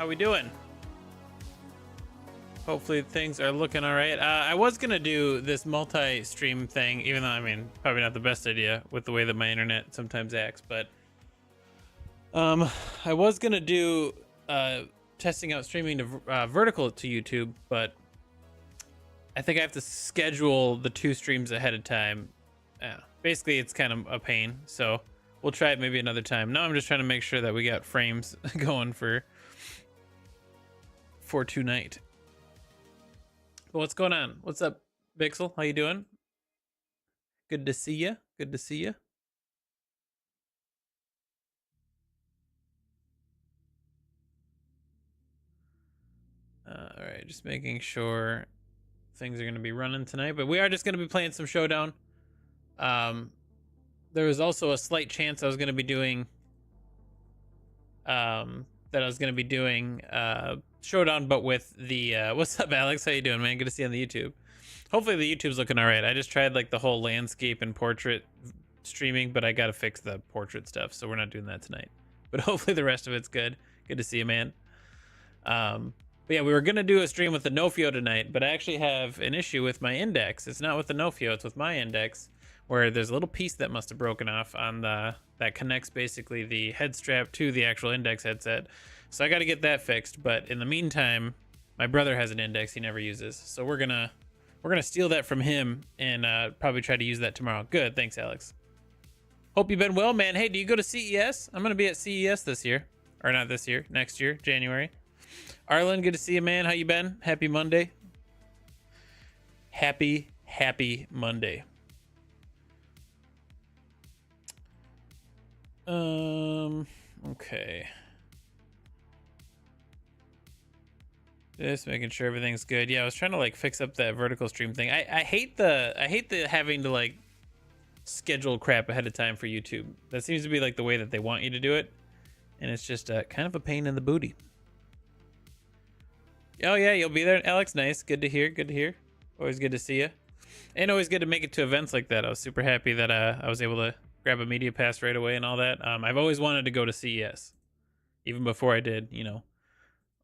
we doing? Hopefully things are looking all right. I was gonna do this multi-stream thing, even though, I mean, probably not the best idea with the way that my internet sometimes acts, but I was gonna do testing out streaming to vertical to YouTube, but I think I have to schedule the 2 streams ahead of time. Basically, it's kind of a pain, so we'll try it maybe another time. Now I'm just trying to make sure that we got frames going for tonight. But what's going on? What's up, Bixel? How you doing? Good to see you. Good to see you. All right, just making sure things are going to be running tonight, but we are just going to be playing some Showdown. There was also a slight chance I was going to be doing Showdown, but with the what's up, Alex? How you doing, man? Good to see you on the YouTube. Hopefully the YouTube's looking all right. I just tried like the whole landscape and portrait streaming, but I got to fix the portrait stuff, so we're not doing that tonight. But hopefully the rest of it's good. Good to see you, man. But yeah, we were gonna do a stream with the Nofio tonight, but I actually have an issue with my index. It's not with the Nofio, it's with my index, where there's a little piece that must have broken off on that connects basically the head strap to the actual index headset. So I got to get that fixed. But in the meantime, my brother has an index he never uses, so we're gonna steal that from him and probably try to use that tomorrow. Good, thanks, Alex. Hope you've been well, man. Hey, do you go to CES? I'm gonna be at CES this year, or not this year, next year, January. Arlen, good to see you, man. How you been? Happy Monday. Happy Monday. Okay. Just making sure everything's good. Yeah, I was trying to like fix up that vertical stream thing. I hate the having to like schedule crap ahead of time for YouTube. That seems to be like the way that they want you to do it, and it's just kind of a pain in the booty. Oh yeah, you'll be there, Alex. Nice, good to hear. Good to hear. Always good to see you, and always good to make it to events like that. I was super happy that I was able to grab a media pass right away and all that. I've always wanted to go to CES, even before I did, you know,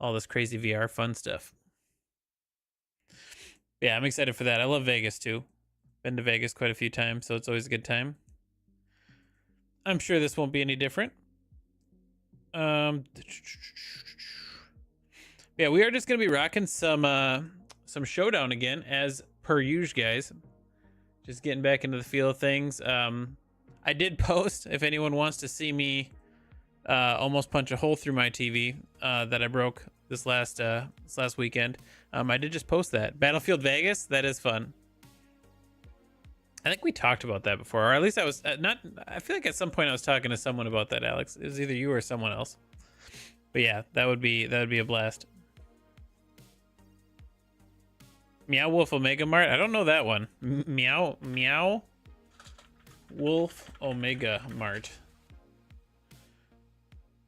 all this crazy VR fun stuff. Yeah, I'm excited for that. I love Vegas too. Been to Vegas quite a few times, so it's always a good time. I'm sure this won't be any different. Yeah, we are just gonna be rocking some Showdown again, as per usual, guys. Just getting back into the feel of things. I did post, if anyone wants to see me almost punch a hole through my TV that I broke this last weekend. I did just post that. Battlefield Vegas, that is fun. I think we talked about that before, or at least I was I feel like at some point I was talking to someone about that, Alex. It was either you or someone else. But yeah, that would be a blast. Meow Wolf Omega Mart. I don't know that one. Meow Wolf Omega Mart.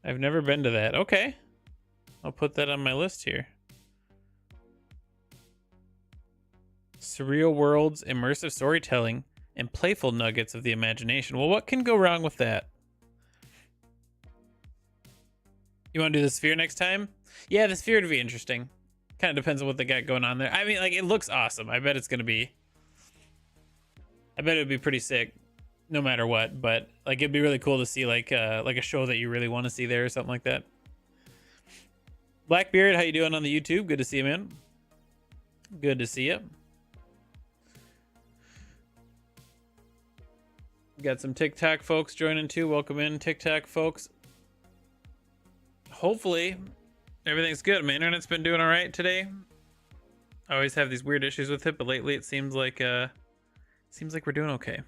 I've never been to that. Okay, I'll put that on my list here. Surreal worlds, immersive storytelling, and playful nuggets of the imagination. Well, what can go wrong with that? You want to do the sphere next time? Yeah, the sphere would be interesting. Kind of depends on what they got going on there. I mean, like, it looks awesome. I bet it's gonna be. I bet it would be pretty sick, no matter what. But like, it'd be really cool to see like a show that you really want to see there or something like that. Blackbeard, how you doing on the YouTube? Good to see you, man. Good to see you. Got some TikTok folks joining too. Welcome in, TikTok folks. Hopefully everything's good. My internet's been doing all right today. I always have these weird issues with it, but lately it seems like we're doing okay.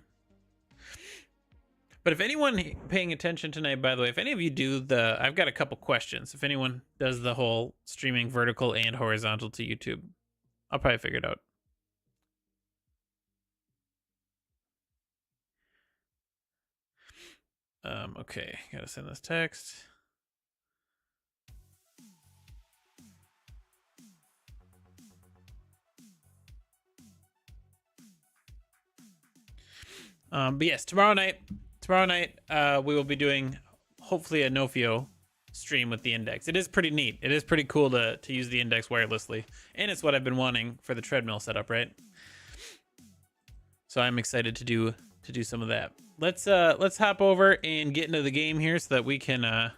But if anyone paying attention tonight, by the way, if any of you do I've got a couple questions. If anyone does the whole streaming vertical and horizontal to YouTube, I'll probably figure it out. Okay, gotta send this text. But yes, tomorrow night, we will be doing hopefully a Nofio stream with the index. It is pretty neat. It is pretty cool to use the index wirelessly, and it's what I've been wanting for the treadmill setup, right? So I'm excited to do some of that. Let's hop over and get into the game here so that we can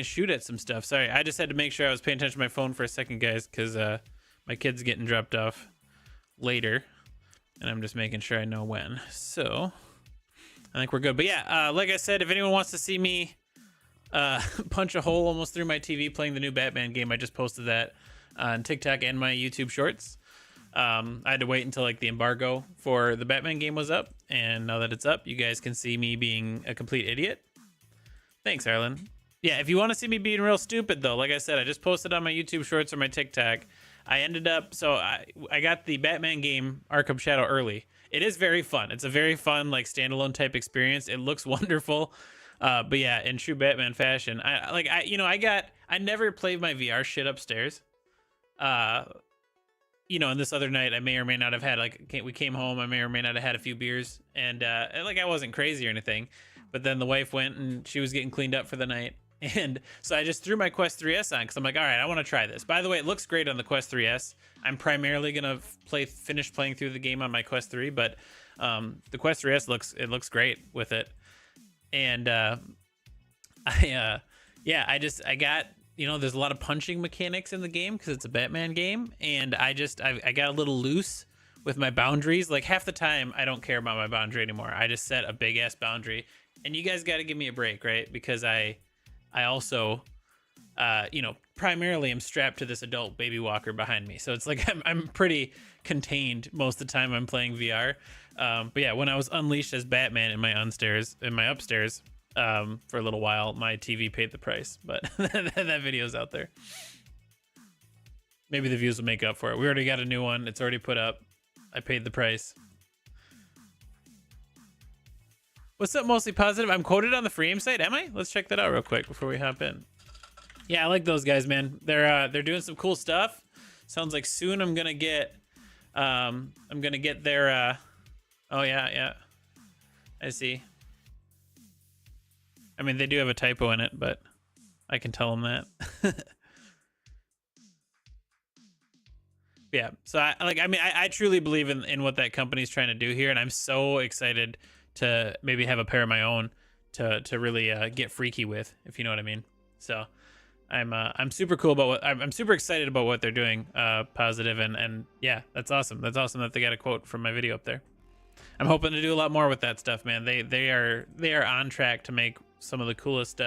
shoot at some stuff. Sorry, I just had to make sure I was paying attention to my phone for a second, guys, because my kid's getting dropped off later, and I'm just making sure I know when. So I think we're good. But yeah, like I said, if anyone wants to see me punch a hole almost through my TV playing the new Batman game, I just posted that on TikTok and my YouTube shorts. I had to wait until like the embargo for the Batman game was up, and now that it's up, you guys can see me being a complete idiot. Thanks, Arlen. Yeah, if you want to see me being real stupid though, like I said, I just posted on my YouTube shorts or my TikTok. I ended up, so I got the Batman game Arkham Shadow early. It is very fun. It's a very fun like standalone type experience. It looks wonderful. But yeah, in true Batman fashion, I never played my VR shit upstairs. And this other night I may or may not have had we came home, I may or may not have had a few beers, and like I wasn't crazy or anything, but then the wife went and she was getting cleaned up for the night, and so I just threw my Quest 3S on because I'm like, all right, I want to try this. By the way, it looks great on the Quest 3S. I'm primarily gonna finish playing through the game on my Quest 3, but the Quest 3S looks great with it, and I got, there's a lot of punching mechanics in the game because it's a Batman game, and I got a little loose with my boundaries. Like half the time I don't care about my boundary anymore. I just set a big ass boundary, and you guys got to give me a break, right? Because I also primarily am strapped to this adult baby walker behind me, so it's like I'm pretty contained most of the time I'm playing VR. But yeah, when I was unleashed as Batman in my upstairs for a little while, my TV paid the price, but that video's out there. Maybe the views will make up for it. We already got a new one. It's already put up. I paid the price. What's up, Mostly Positive? I'm quoted on the free aim site, am I? Let's check that out real quick before we hop in. Yeah, I like those guys, man. They're doing some cool stuff. Sounds like soon I'm gonna get their oh yeah. I see. I mean, they do have a typo in it, but I can tell them that. Yeah, so I truly believe in what that company's trying to do here, and I'm so excited to maybe have a pair of my own to really get freaky with, if you know what I mean. So I'm super cool about I'm super excited about what they're doing, Positive, and yeah, that's awesome. That's awesome that they got a quote from my video up there. I'm hoping to do a lot more with that stuff, man. They are on track to make some of the coolest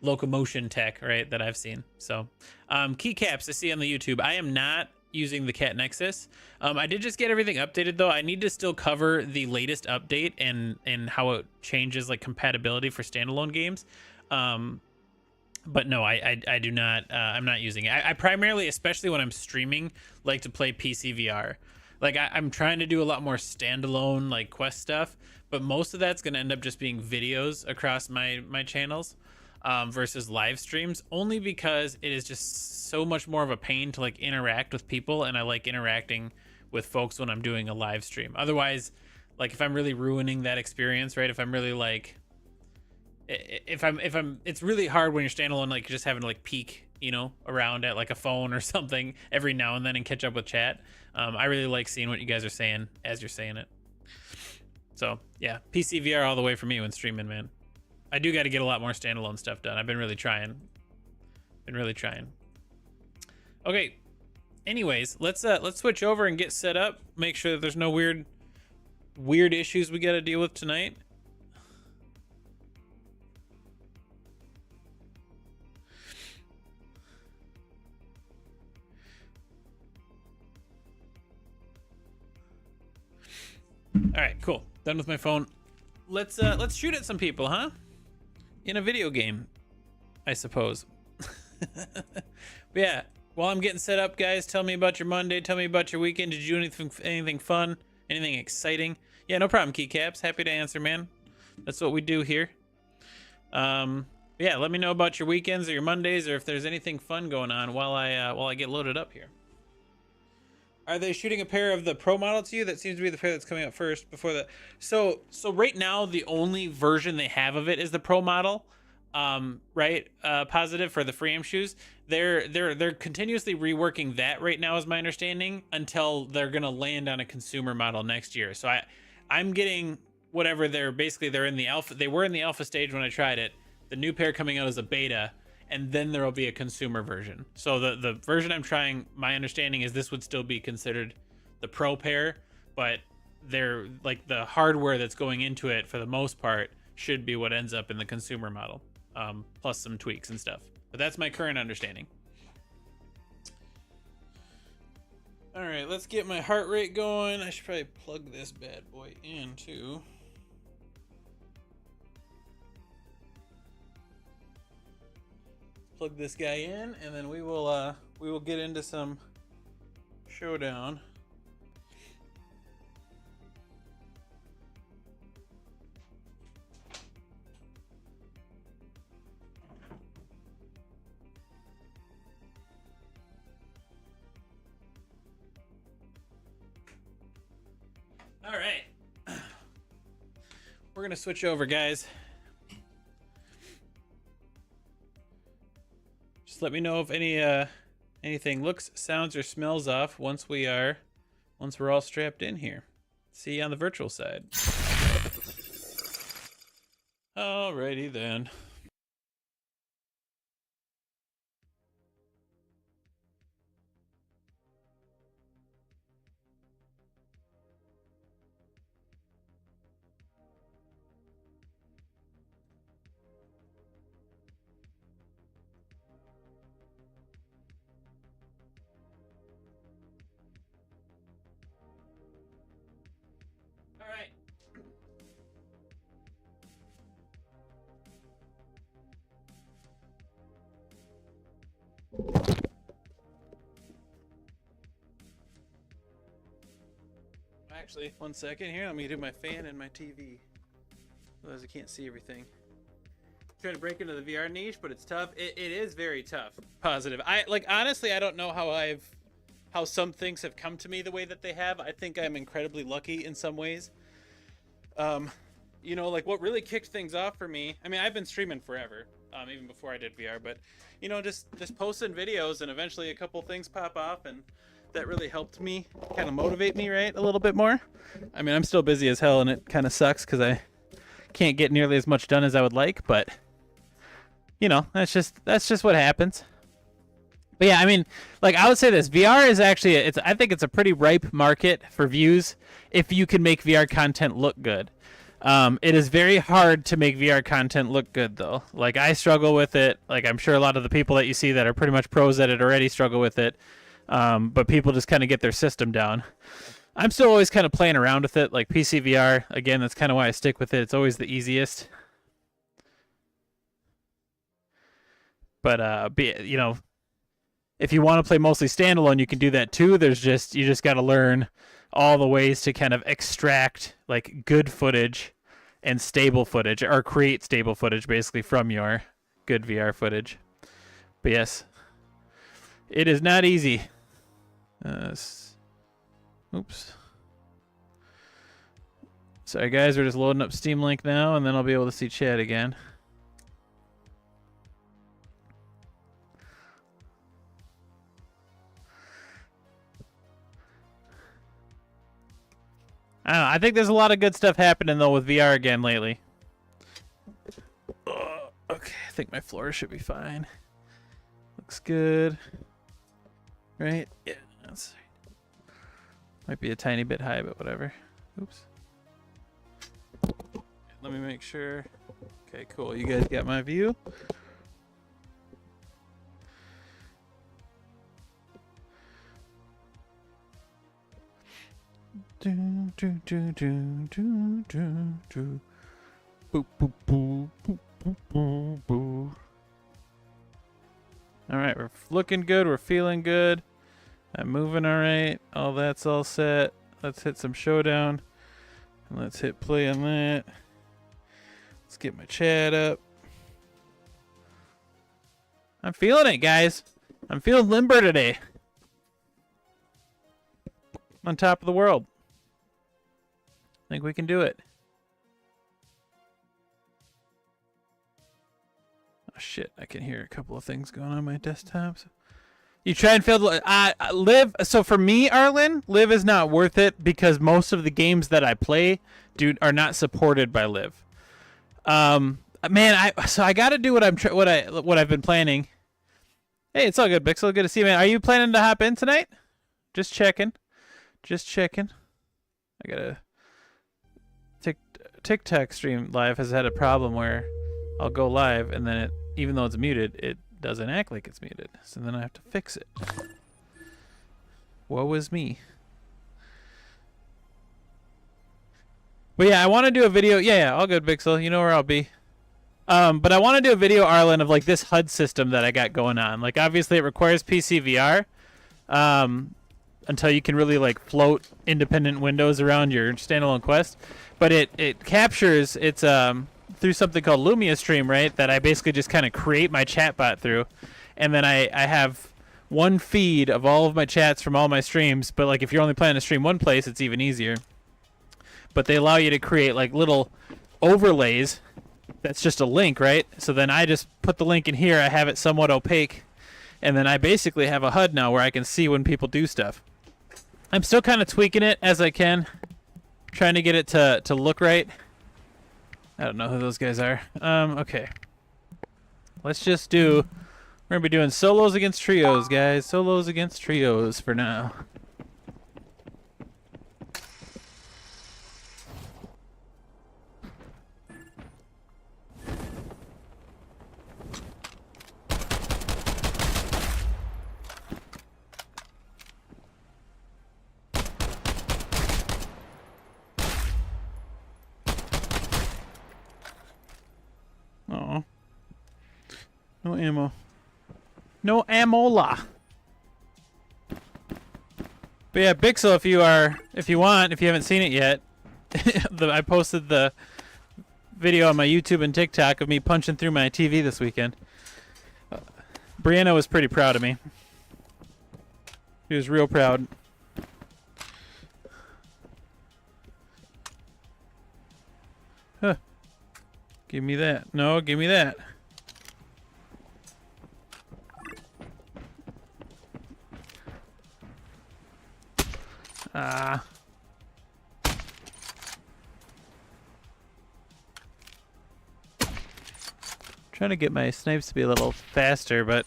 locomotion tech, right, that I've seen. So keycaps I see on the YouTube. I am not using the Cat Nexus. I did just get everything updated though. I need to still cover the latest update and how it changes like compatibility for standalone games. But no, I do not. I'm not using it. I primarily, especially when I'm streaming, like to play PC VR. Like I'm trying to do a lot more standalone like Quest stuff, but most of that's going to end up just being videos across my channels versus live streams, only because it is just so much more of a pain to like interact with people, and I like interacting with folks when I'm doing a live stream. Otherwise, like if I'm really ruining that experience, right? If I'm really like, if I'm, it's really hard when you're standalone, like just having to like peek, around at like a phone or something every now and then and catch up with chat. I really like seeing what you guys are saying as you're saying it. So yeah, PC VR all the way for me when streaming, man. I do got to get a lot more standalone stuff done. I've been really trying. Okay. Anyways, let's switch over and get set up. Make sure that there's no weird issues we got to deal with tonight. All right, cool. Done with my phone. Let's shoot at some people, huh? In a video game, I suppose. But yeah, while I'm getting set up, guys, tell me about your Monday. Tell me about your weekend. Did you do anything fun? Anything exciting? Yeah, no problem, Keycaps. Happy to answer, man. That's what we do here. Yeah, let me know about your weekends or your Mondays, or if there's anything fun going on while I get loaded up here. Are they shooting a pair of the Pro model to you? That seems to be the pair that's coming out first before the... So right now, the only version they have of it is the Pro model. right, positive for the frame shoes. They're continuously reworking that right now, is my understanding, until they're gonna land on a consumer model next year. So I'm getting whatever they're in the alpha. They were in the alpha stage when I tried it. The new pair coming out as a beta, and then there will be a consumer version. So the version I'm trying, my understanding is this would still be considered the pro pair, but they're like the hardware that's going into it for the most part should be what ends up in the consumer model, plus some tweaks and stuff. But that's my current understanding. All right, let's get my heart rate going. I should probably plug this bad boy in too. Plug this guy in, and then we will get into some showdown. All right, we're gonna switch over, guys. Just let me know if anything looks, sounds, or smells off once we're all strapped in here. See you on the virtual side. Alrighty then. All right. Actually, one second here. Let me do my fan and my TV. Otherwise, I can't see everything. Trying to break into the VR niche, but it's tough. It is very tough. Positive. Honestly, I don't know how some things have come to me the way that they have. I think I'm incredibly lucky in some ways. You know, like what really kicked things off for me. I mean, I've been streaming forever, even before I did VR. But you know, just posting videos, and eventually a couple things pop off, and that really helped me kind of motivate me, right, a little bit more. I mean, I'm still busy as hell, and it kind of sucks because I can't get nearly as much done as I would like. But you know, that's just what happens. But yeah, I mean, like I would say this, VR is actually, I think it's a pretty ripe market for views if you can make VR content look good. It is very hard to make VR content look good though. Like I struggle with it. Like I'm sure a lot of the people that you see that are pretty much pros at it already struggle with it. But people just kind of get their system down. I'm still always kind of playing around with it, like PC VR. Again, that's kind of why I stick with it. It's always the easiest. But you know, if you want to play mostly standalone, you can do that too. You just got to learn all the ways to kind of extract like good footage and stable footage, or create stable footage basically from your good VR footage. But yes, it is not easy. Oops. Sorry guys, we're just loading up Steam Link now, and then I'll be able to see chat again. I don't know. I think there's a lot of good stuff happening though with VR again lately. Okay, I think my floor should be fine. Looks good. Right? Yeah, that's might be a tiny bit high, but whatever. Oops. Let me make sure. Okay, cool. You guys got my view? Do, do, do, do, do, do, do. Boop, boop, boop, boop, boop, boop, boop. All right, we're looking good. We're feeling good. I'm moving all right. All that's all set. Let's hit some showdown. And let's hit play on that. Let's get my chat up. I'm feeling it, guys. I'm feeling limber today. I'm on top of the world. I think we can do it. shit, I can hear a couple of things going on my desktops. You try and fail. Live. So for me, Arlen, Live is not worth it because most of the games that I play, are not supported by Live. Man, I got to do what I've been planning. Hey, it's all good, Bixel. Good to see you, man. Are you planning to hop in tonight? Just checking. I gotta. TikTok stream live has had a problem where I'll go live and then even though it's muted, it doesn't act like it's muted. So then I have to fix it. Woe is me. But yeah, I want to do a video. Yeah, all good, Bixel. You know where I'll be. But I want to do a video, Arlen, of like this HUD system that I got going on. Like obviously it requires PC VR. Until you can really like float independent windows around your standalone Quest. But it captures through something called Lumia Stream, right? That I basically just kind of create my chatbot through, and then I have one feed of all of my chats from all my streams. But like if you're only planning to stream one place, it's even easier. But they allow you to create like little overlays. That's just a link, right? So then I just put the link in here. I have it somewhat opaque, and then I basically have a HUD now where I can see when people do stuff. I'm still kind of tweaking it as I can, trying to get it to look right. I don't know who those guys are. Okay. Let's just do... We're going to be doing solos against trios, guys. Solos against trios for now. Oh. No ammo. No ammola. But yeah, Bixel, if you haven't seen it yet, I posted the video on my YouTube and TikTok of me punching through my TV this weekend. Brianna was pretty proud of me. She was real proud. Huh. Give me that. No, give me that. Trying to get my snipes to be a little faster, but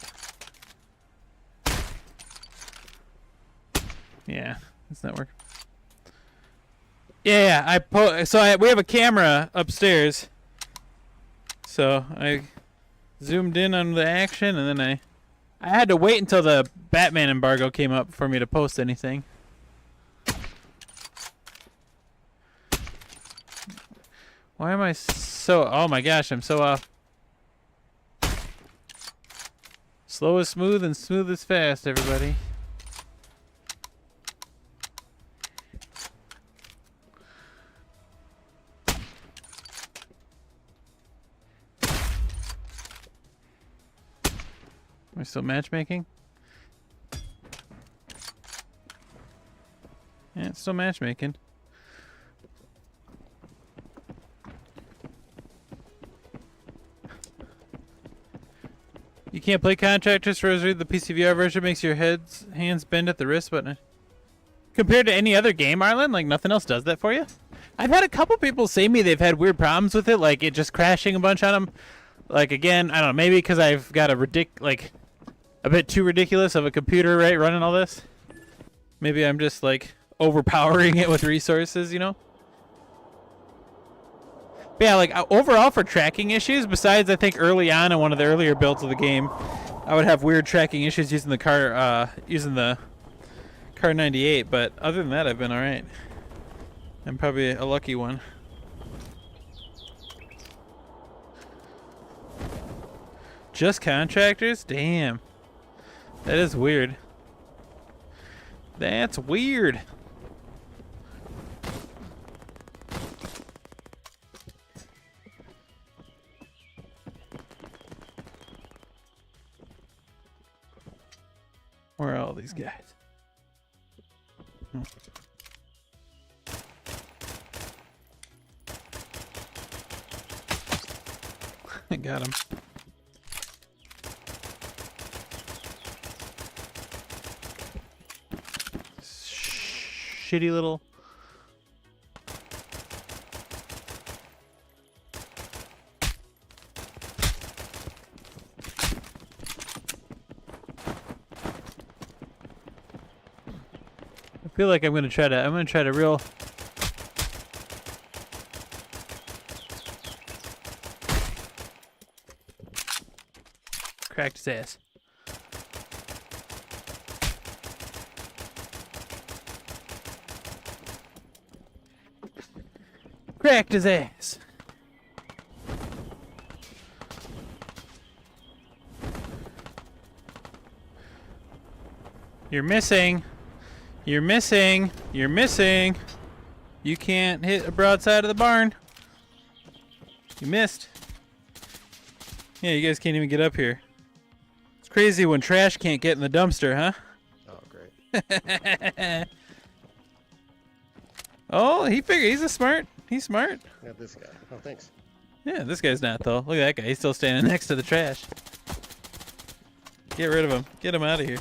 yeah, it's not working. Yeah, we have a camera upstairs, so I zoomed in on the action, and then I had to wait until the Batman embargo came up for me to post anything. Why am I so... Oh my gosh, I'm so off. Slow is smooth and smooth is fast, everybody. Am I still matchmaking? Yeah, it's still matchmaking. You can't play Contractors Rosary. The PCVR version makes your hands bend at the wrist button. Compared to any other game, Arlen, like nothing else does that for you? I've had a couple people say to me they've had weird problems with it, like it just crashing a bunch on them. Like again, I don't know, maybe because I've got a bit too ridiculous of a computer, right, running all this. Maybe I'm just like overpowering it with resources, you know? But yeah, like overall for tracking issues, besides I think early on in one of the earlier builds of the game, I would have weird tracking issues using the Car 98, but other than that, I've been alright. I'm probably a lucky one. Just Contractors? Damn. That is weird. That's weird. Where are all these guys? I got him. shitty little. I feel like I'm gonna try to real. Cracked his ass. Cracked his ass. You're missing. You're missing. You're missing. You can't hit a broadside of the barn. You missed. Yeah, you guys can't even get up here. It's crazy when trash can't get in the dumpster, huh? Oh, great. Oh, he's smart. He's smart. Not this guy. Oh, thanks. Yeah, this guy's not, though. Look at that guy. He's still standing next to the trash. Get rid of him. Get him out of here.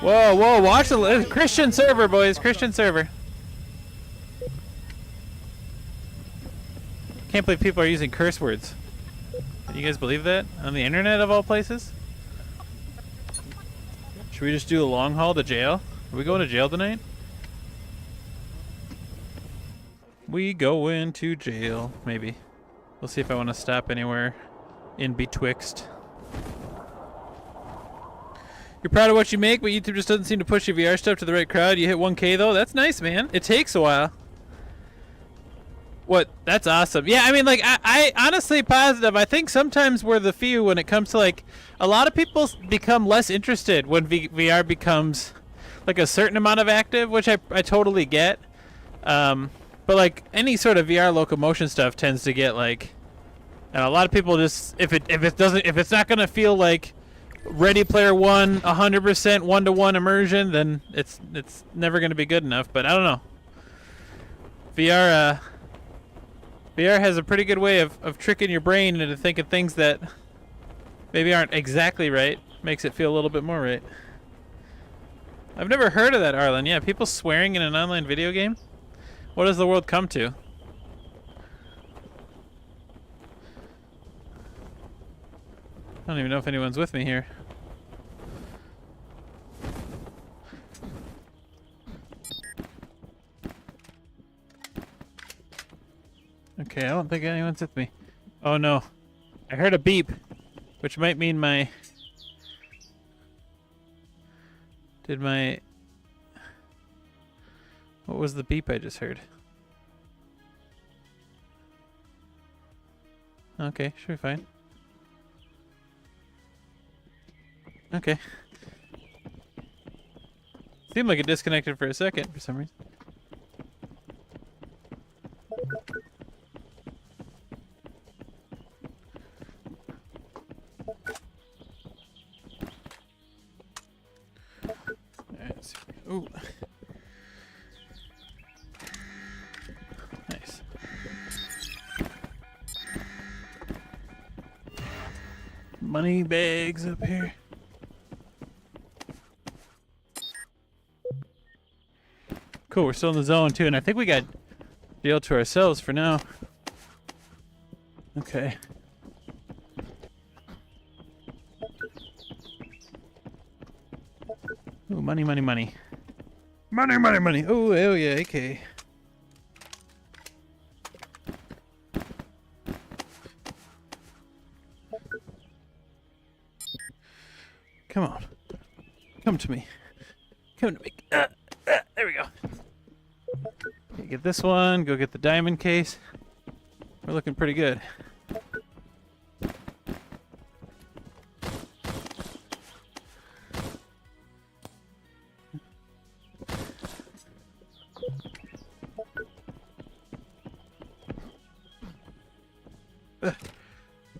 Whoa, whoa, watch the Christian server, boys. Christian server. Can't believe people are using curse words. Can you guys believe that? On the internet, of all places? Should we just do a long haul to jail? Are we going to jail tonight? We go into jail, maybe. We'll see if I want to stop anywhere in betwixt. You're proud of what you make, but YouTube just doesn't seem to push your VR stuff to the right crowd. You hit 1K though. That's nice, man. It takes a while. What? That's awesome. Yeah, I mean, like, I honestly positive. I think sometimes we're the few when it comes to, like, a lot of people become less interested when VR becomes, like, a certain amount of active, which I totally get. But, like, any sort of VR locomotion stuff tends to get, like, and a lot of people just, if it's not going to feel like Ready Player One, 100% one-to-one immersion, then it's never going to be good enough. But I don't know. VR has a pretty good way of tricking your brain into thinking things that maybe aren't exactly right. Makes it feel a little bit more right. I've never heard of that, Arlen. Yeah, people swearing in an online video game? What does the world come to? I don't even know if anyone's with me here. Okay, I don't think anyone's with me. Oh no. I heard a beep, which might mean my... What was the beep I just heard? Okay, should be fine. Okay. Seemed like it disconnected for a second for some reason. Ooh. Nice. Money bags up here. Cool, we're still in the zone too, and I think we got jail to ourselves for now. Okay. Ooh, money, money, money. Money, money, money. Oh, hell yeah, okay. Come on. Come to me. Come to me. There we go. Okay, get this one. Go get the diamond case. We're looking pretty good.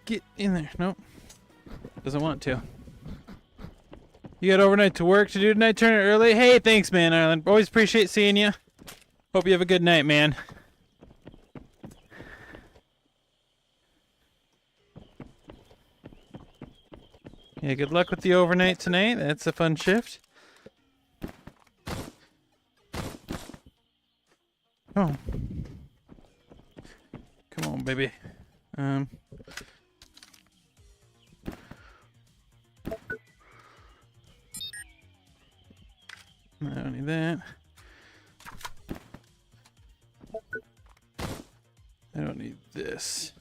Get in there. Nope. Doesn't want to. You got overnight to work to do tonight? Turn it early? Hey, thanks, man, Ireland. Always appreciate seeing you. Hope you have a good night, man. Yeah, good luck with the overnight tonight. That's a fun shift. Come on. Come on, baby. I don't need that. I don't need this.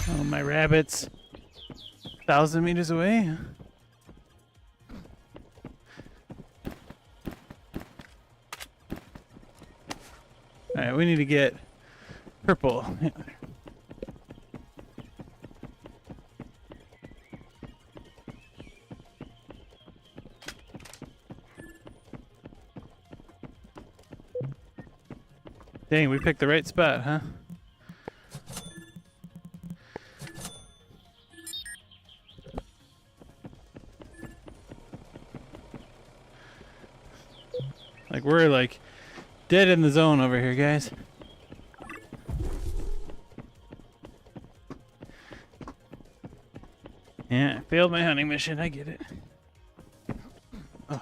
Oh, my rabbits. 1,000 meters away. Alright, we need to get purple. Yeah. Dang, we picked the right spot, huh? Like, we're like dead in the zone over here, guys. Yeah, I failed my hunting mission. I get it. Oh.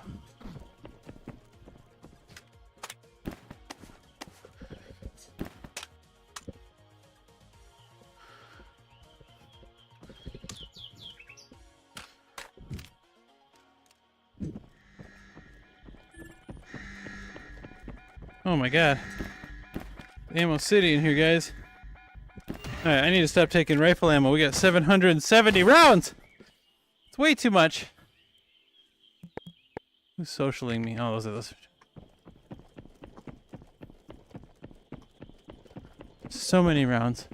Oh my god. Ammo City in here, guys. Alright, I need to stop taking rifle ammo. We got 770 rounds! It's way too much. Who's socialing me? Oh, those. So many rounds.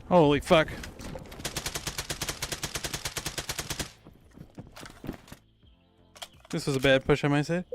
Holy fuck. This was a bad push on my side.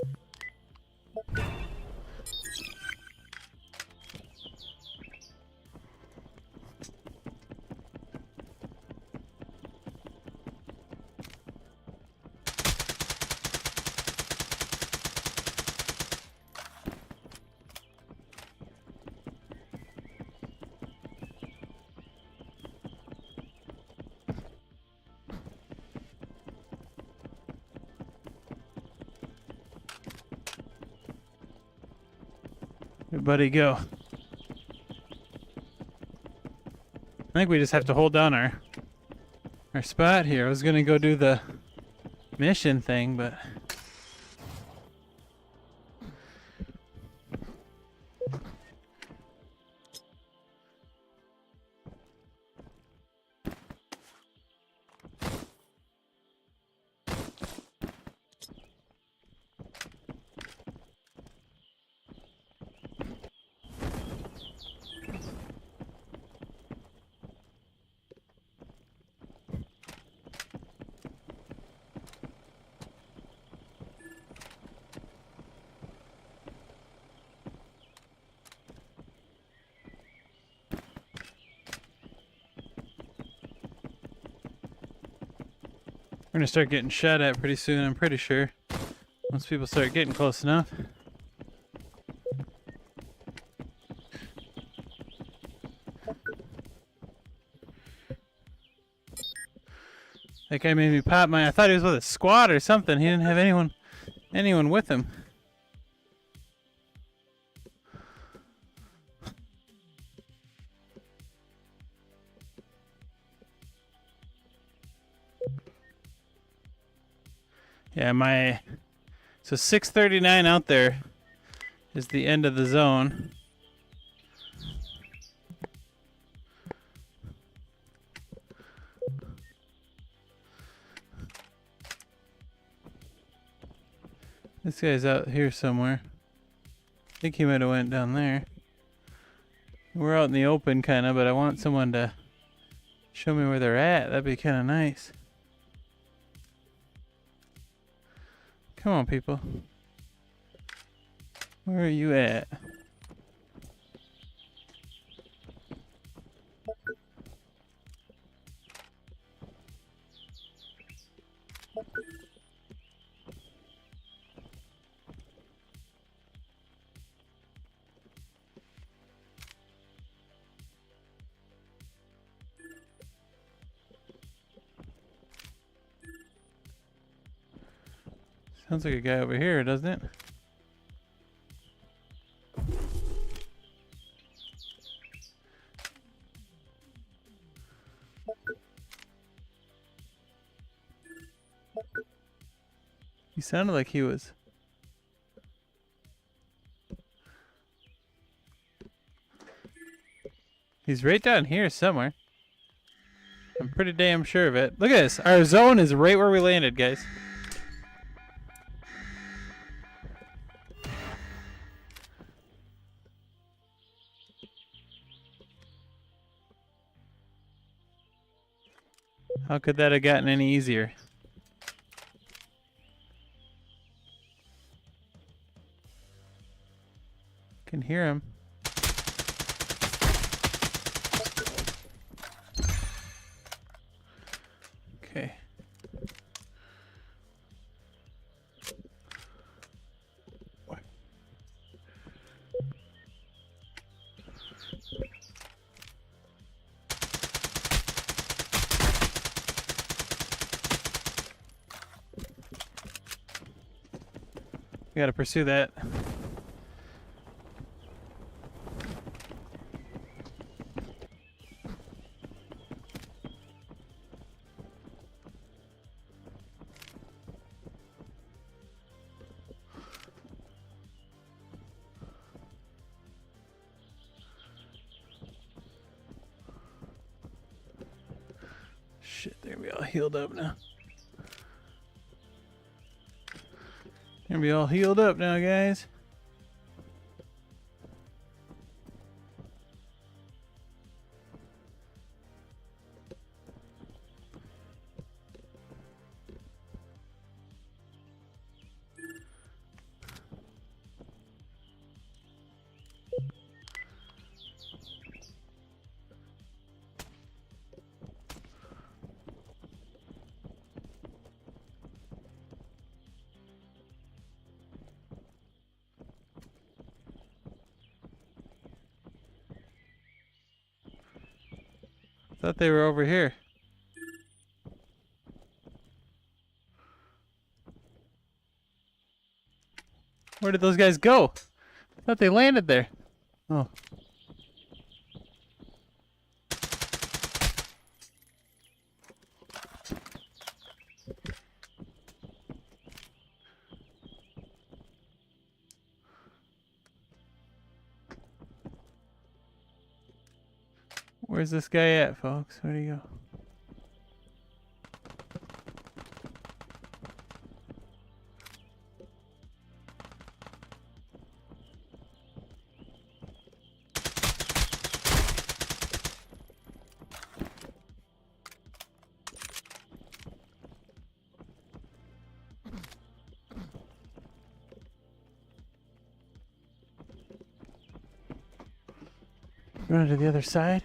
Everybody go. I think we just have to hold down our spot here. I was gonna go do the mission thing, but we're gonna start getting shot at pretty soon, I'm pretty sure. Once people start getting close enough. That guy made me pop my... I thought he was with a squad or something. He didn't have anyone with him. Yeah, so 639 out there is the end of the zone. This guy's out here somewhere. I think he might have went down there. We're out in the open kind of, but I want someone to show me where they're at. That'd be kind of nice. Come on, people. Where are you at? Sounds like a guy over here, doesn't it? He sounded like he was. He's right down here somewhere. I'm pretty damn sure of it. Look at this. Our zone is right where we landed, guys. How could that have gotten any easier? Can hear him. Okay. What? We gotta pursue that. Shit, they're gonna be all healed up now. Gonna be all healed up now, guys. Thought they were over here. Where did those guys go? I thought they landed there. Oh. Where's this guy at, folks? Where'd he go? Run to the other side.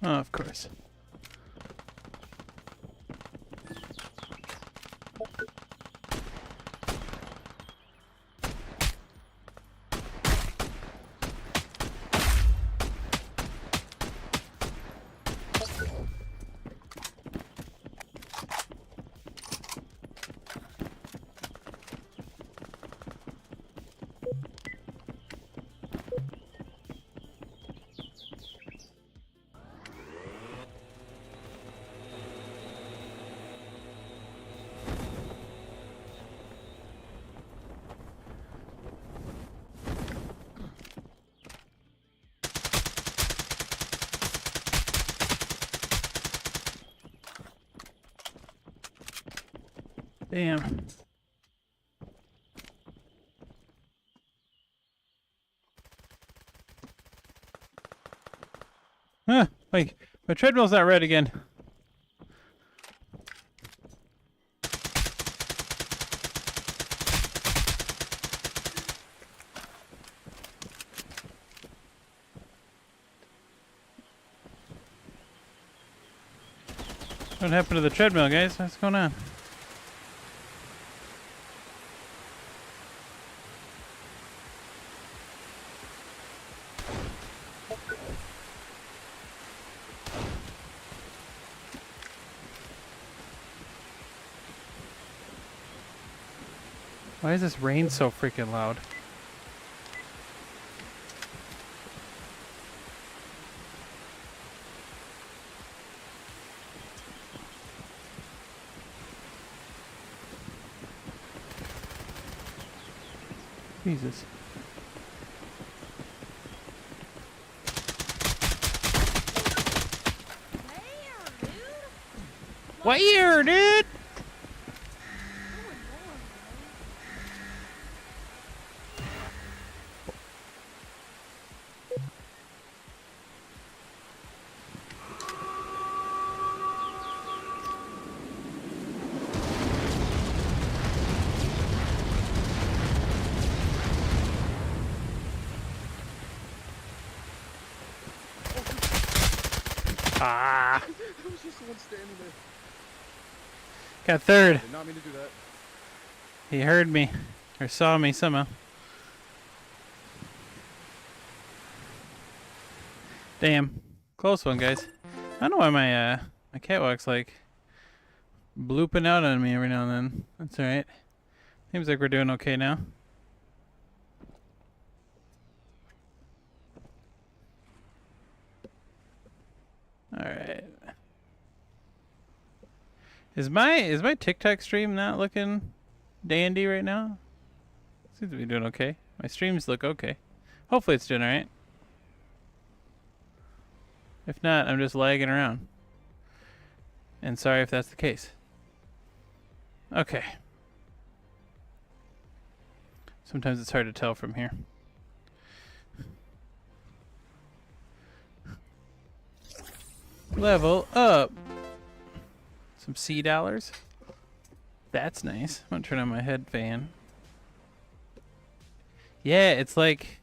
Oh, of course. Damn. Huh, like, my treadmill's not red again. What happened to the treadmill, guys? What's going on? Why is this rain so freaking loud? Jesus. Where, dude? Ah. There was just one standing there. Got third. Did not mean to do that. He heard me. Or saw me somehow. Damn. Close one, guys. I don't know why my catwalk's like blooping out on me every now and then. That's alright. Seems like we're doing okay now. Alright. Is my TikTok stream not looking dandy right now? Seems to be doing okay. My streams look okay. Hopefully it's doing alright. If not, I'm just lagging around. And sorry if that's the case. Okay. Sometimes it's hard to tell from here. Level up. Some $C. That's nice. I'm gonna turn on my head fan. Yeah, it's like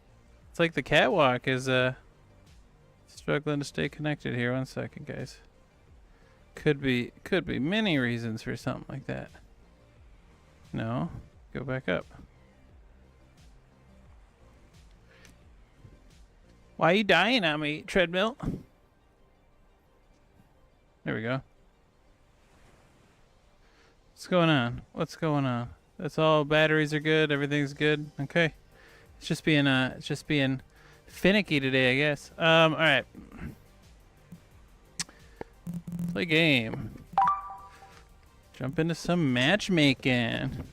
the catwalk is struggling to stay connected here. 1 second, guys. Could be many reasons for something like that. No, go back up. Why are you dying on me, Treadmill? There we go. What's going on? What's going on? That's all. Batteries are good. Everything's good. Okay. It's just being finicky today, I guess. All right. Play game. Jump into some matchmaking.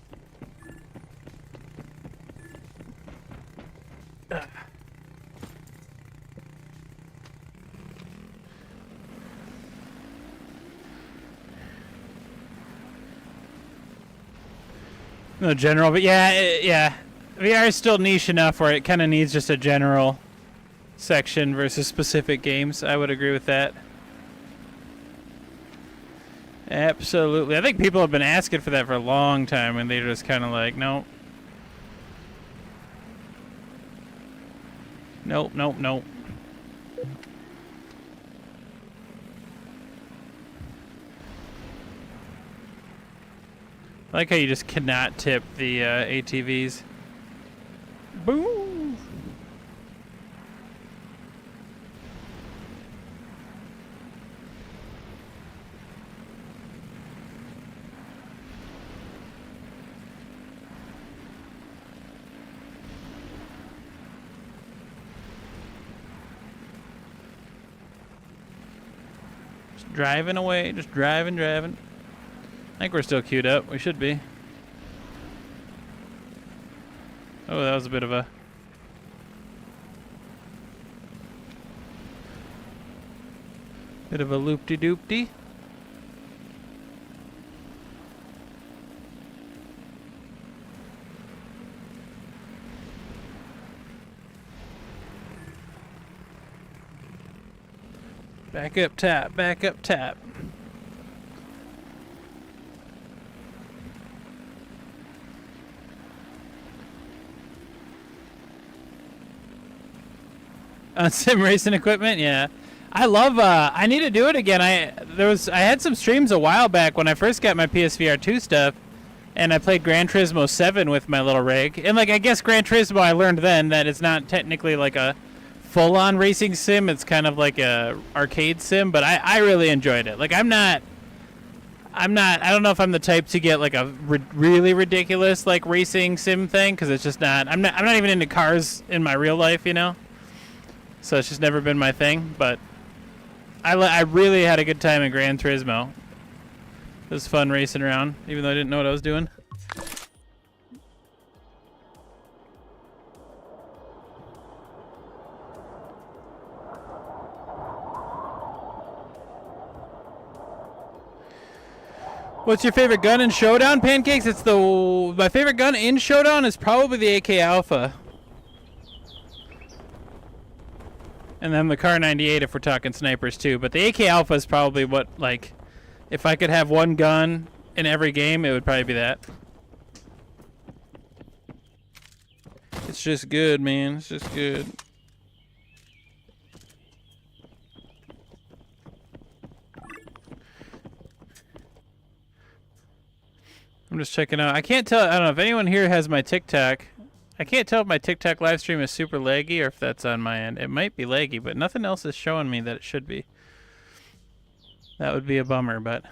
No general, but yeah. VR is still niche enough where it kind of needs just a general section versus specific games. I would agree with that. Absolutely. I think people have been asking for that for a long time, and they're just kind of like, nope. Nope, nope, nope. I like how you just cannot tip the ATVs. Boom! Just driving away, just driving. I think we're still queued up. We should be. Oh, that was a bit of a... loop-de-doop-de. Back up top, back up top. On sim racing equipment, yeah. I love. I need to do it again. I had some streams a while back when I first got my PSVR 2 stuff, and I played Gran Turismo 7 with my little rig. And like I guess Gran Turismo, I learned then that it's not technically like a full-on racing sim. It's kind of like a arcade sim. But I really enjoyed it. Like I don't know if I'm the type to get like a really ridiculous like racing sim thing, because it's just not. I'm not even into cars in my real life, you know. So it's just never been my thing, but I really had a good time in Gran Turismo. It was fun racing around, even though I didn't know what I was doing. What's your favorite gun in Showdown, Pancakes? My favorite gun in Showdown is probably the AK Alpha. And then the Kar 98 if we're talking snipers too. But the AK Alpha is probably what, like, if I could have one gun in every game, it would probably be that. It's just good, man. It's just good. I'm just checking out. I can't tell. I don't know if anyone here has my TikTok. I can't tell if my TikTok live stream is super laggy or if that's on my end. It might be laggy, but nothing else is showing me that it should be. That would be a bummer, but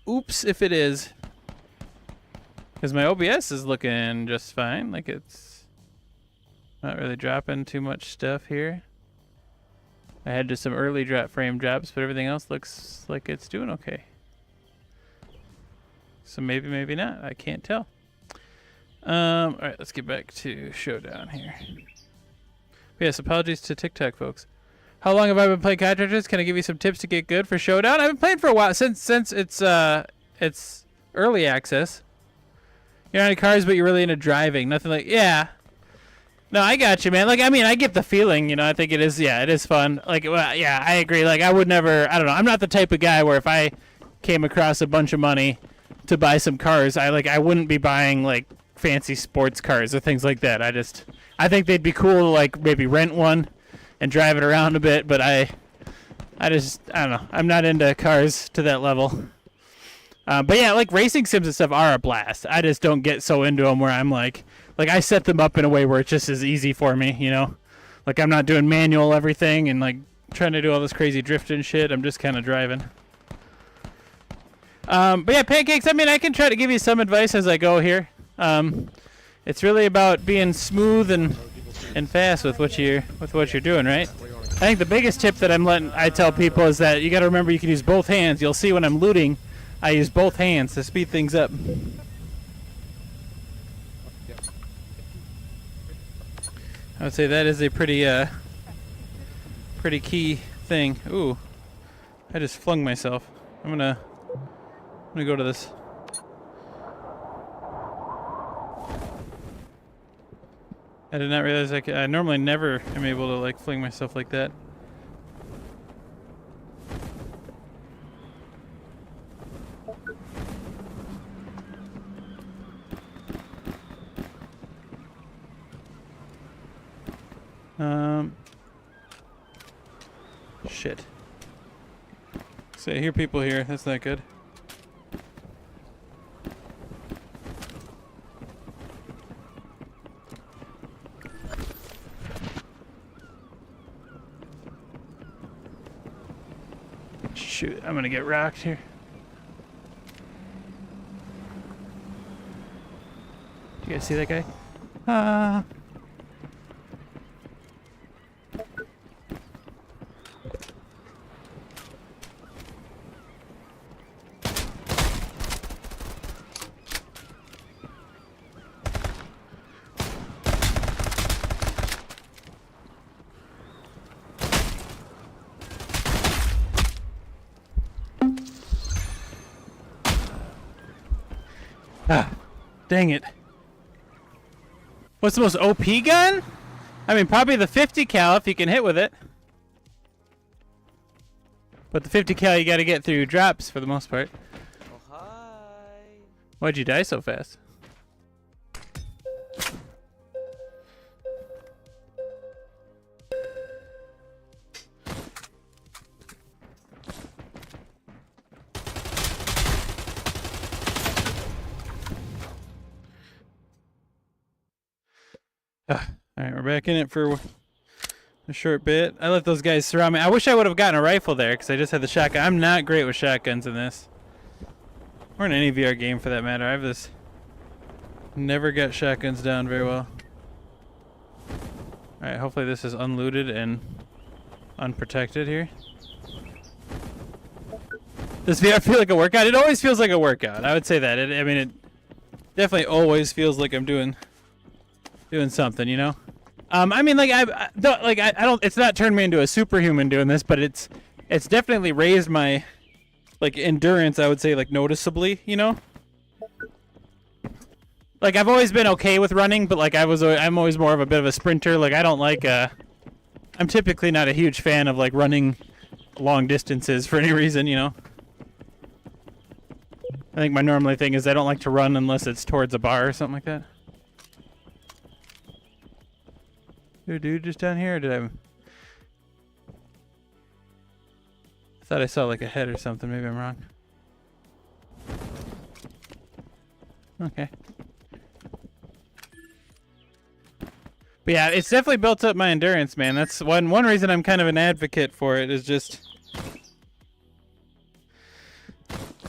oops if it is. Because my OBS is looking just fine. Like it's not really dropping too much stuff here. I had just some early frame drops, but everything else looks like it's doing okay. So maybe, maybe not. I can't tell. All right, let's get back to Showdown here. But yes, apologies to TikTok folks. How long have I been playing Contractors? Can I give you some tips to get good for Showdown? I've been playing for a while since it's early access. You're not into cars, but you're really into driving. Nothing like yeah. No, I got you, man. Like I mean, I get the feeling. You know, I think it is. Yeah, it is fun. Like well, yeah, I agree. Like I would never. I don't know. I'm not the type of guy where if I came across a bunch of money to buy some cars, I wouldn't be buying like fancy sports cars or things like that. I think they'd be cool to like maybe rent one and drive it around a bit, but I don't know. I'm not into cars to that level. But yeah, like racing sims and stuff are a blast. I just don't get so into them where I'm like I set them up in a way where it's just as easy for me, you know? Like I'm not doing manual everything and like trying to do all this crazy drifting shit. I'm just kind of driving. But yeah, Pancakes, I mean, I can try to give you some advice as I go here. It's really about being smooth and fast with what you're doing, right? I think the biggest tip that I tell people is that you got to remember you can use both hands. You'll see when I'm looting, I use both hands to speed things up. I would say that is a pretty key thing. Ooh, I just flung myself. I'm gonna go to this. I did not realize I normally never am able to like fling myself like that. Shit. So I hear people here. That's not good. Shoot, I'm gonna get rocked here. You guys see that guy? Dang it. What's the most OP gun? I mean, probably the 50 cal if you can hit with it. But the 50 cal you got to get through drops for the most part. Oh, hi. Why'd you die so fast? All right, we're back in it for a short bit. I let those guys surround me. I wish I would have gotten a rifle there because I just had the shotgun. I'm not great with shotguns in this. Or in any VR game for that matter. I have this. Never got shotguns down very well. Alright, hopefully this is unlooted and unprotected here. Does VR feel like a workout? It always feels like a workout. I would say that. I mean, it definitely always feels like I'm doing something, you know? I mean, like I don't. It's not turned me into a superhuman doing this, but it's definitely raised my like endurance. I would say like noticeably, you know. Like I've always been okay with running, but like I'm always more of a bit of a sprinter. Like I don't like. I'm typically not a huge fan of like running long distances for any reason, you know. I think my normally thing is I don't like to run unless it's towards a bar or something like that. Dude, just down here, or did I thought I saw like a head or something. Maybe I'm wrong. Okay. But yeah, it's definitely built up my endurance, man. That's one reason I'm kind of an advocate for it is just,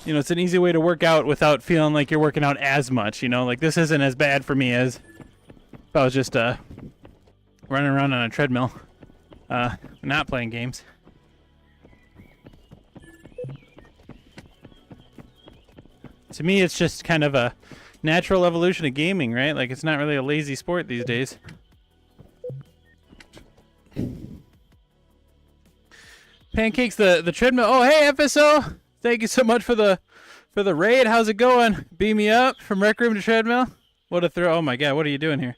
you know, it's an easy way to work out without feeling like you're working out as much, you know? Like this isn't as bad for me as if I was just running around on a treadmill, not playing games. To me, it's just kind of a natural evolution of gaming, right? Like, it's not really a lazy sport these days. Pancakes, the treadmill. Oh, hey, FSO! Thank you so much for the raid. How's it going? Beam me up from Rec Room to Treadmill. What a throw. Oh, my God. What are you doing here?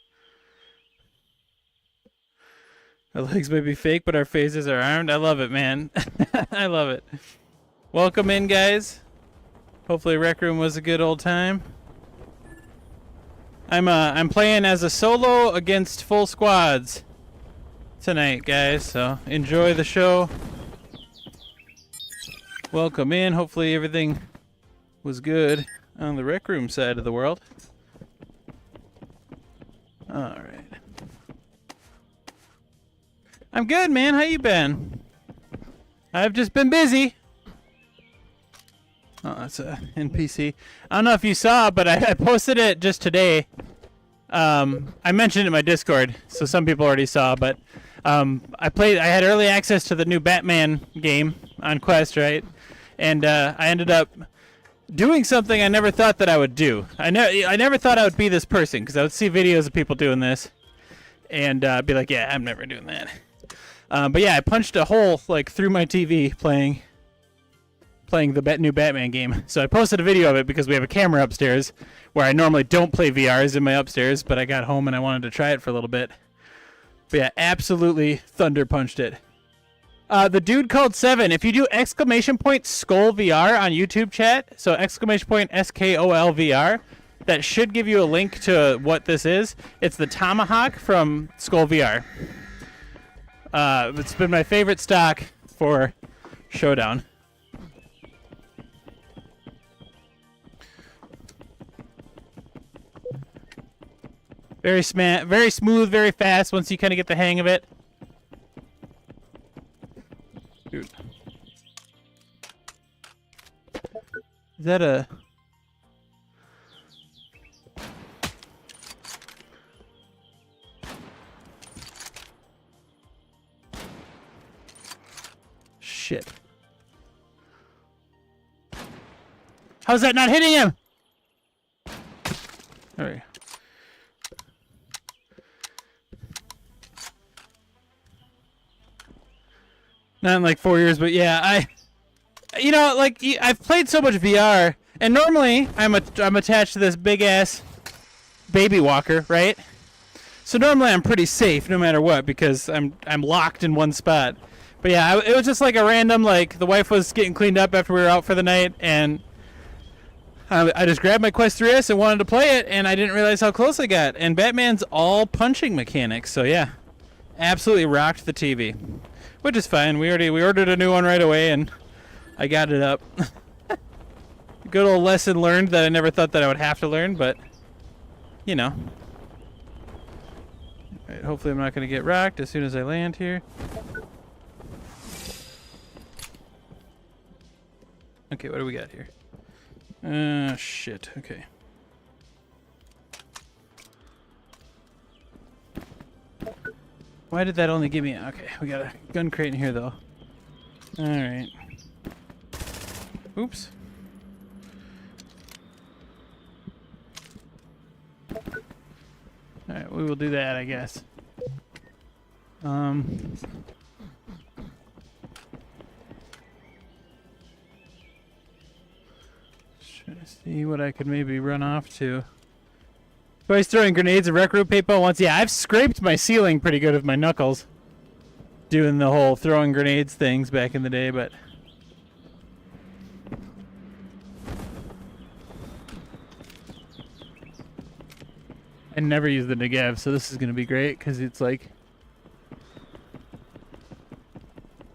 Our legs may be fake, but our faces are armed. I love it, man. I love it. Welcome in, guys. Hopefully Rec Room was a good old time. I'm playing as a solo against full squads tonight, guys, so enjoy the show. Welcome in. Hopefully everything was good on the Rec Room side of the world. All right. I'm good, man. How you been? I've just been busy. Oh, that's a NPC. I don't know if you saw, but I posted it just today. I mentioned it in my Discord, so some people already saw, but I had early access to the new Batman game on Quest, right? And I ended up doing something I never thought that I would do. I never thought I would be this person, because I would see videos of people doing this and be like, yeah, I'm never doing that. But yeah, I punched a hole like through my TV playing the new Batman game. So I posted a video of it because we have a camera upstairs where I normally don't play VRs in my upstairs, but I got home and I wanted to try it for a little bit. But yeah, absolutely thunder punched it. The dude called 7. If you do !Skull VR on YouTube chat, so !SKOL VR, that should give you a link to what this is. It's the Tomahawk from Skull VR. It's been my favorite stock for Showdown. Very smooth, very fast once you kind of get the hang of it. Dude. Is that a... Shit. How's that not hitting him? All right. Not in like 4 years, but yeah, you know, like I've played so much VR, and normally I'm attached to this big ass baby walker, right? So normally I'm pretty safe no matter what because I'm locked in one spot. But yeah, it was just like a random, like, the wife was getting cleaned up after we were out for the night, and I just grabbed my Quest 3S and wanted to play it, and I didn't realize how close I got. And Batman's all punching mechanics, so yeah, absolutely rocked the TV, which is fine. We ordered a new one right away, and I got it up. Good old lesson learned that I never thought that I would have to learn, but you know. All right, hopefully I'm not going to get rocked as soon as I land here. Okay, what do we got here? Shit. Okay. Why did that only give me... Okay, we got a gun crate in here, though. Alright. Oops. Alright, we will do that, I guess. Trying to see what I could maybe run off to. Twice throwing grenades and rec room paintball once. Yeah, I've scraped my ceiling pretty good with my knuckles. Doing the whole throwing grenades things back in the day, but... I never used the Negev, so this is going to be great, because it's like...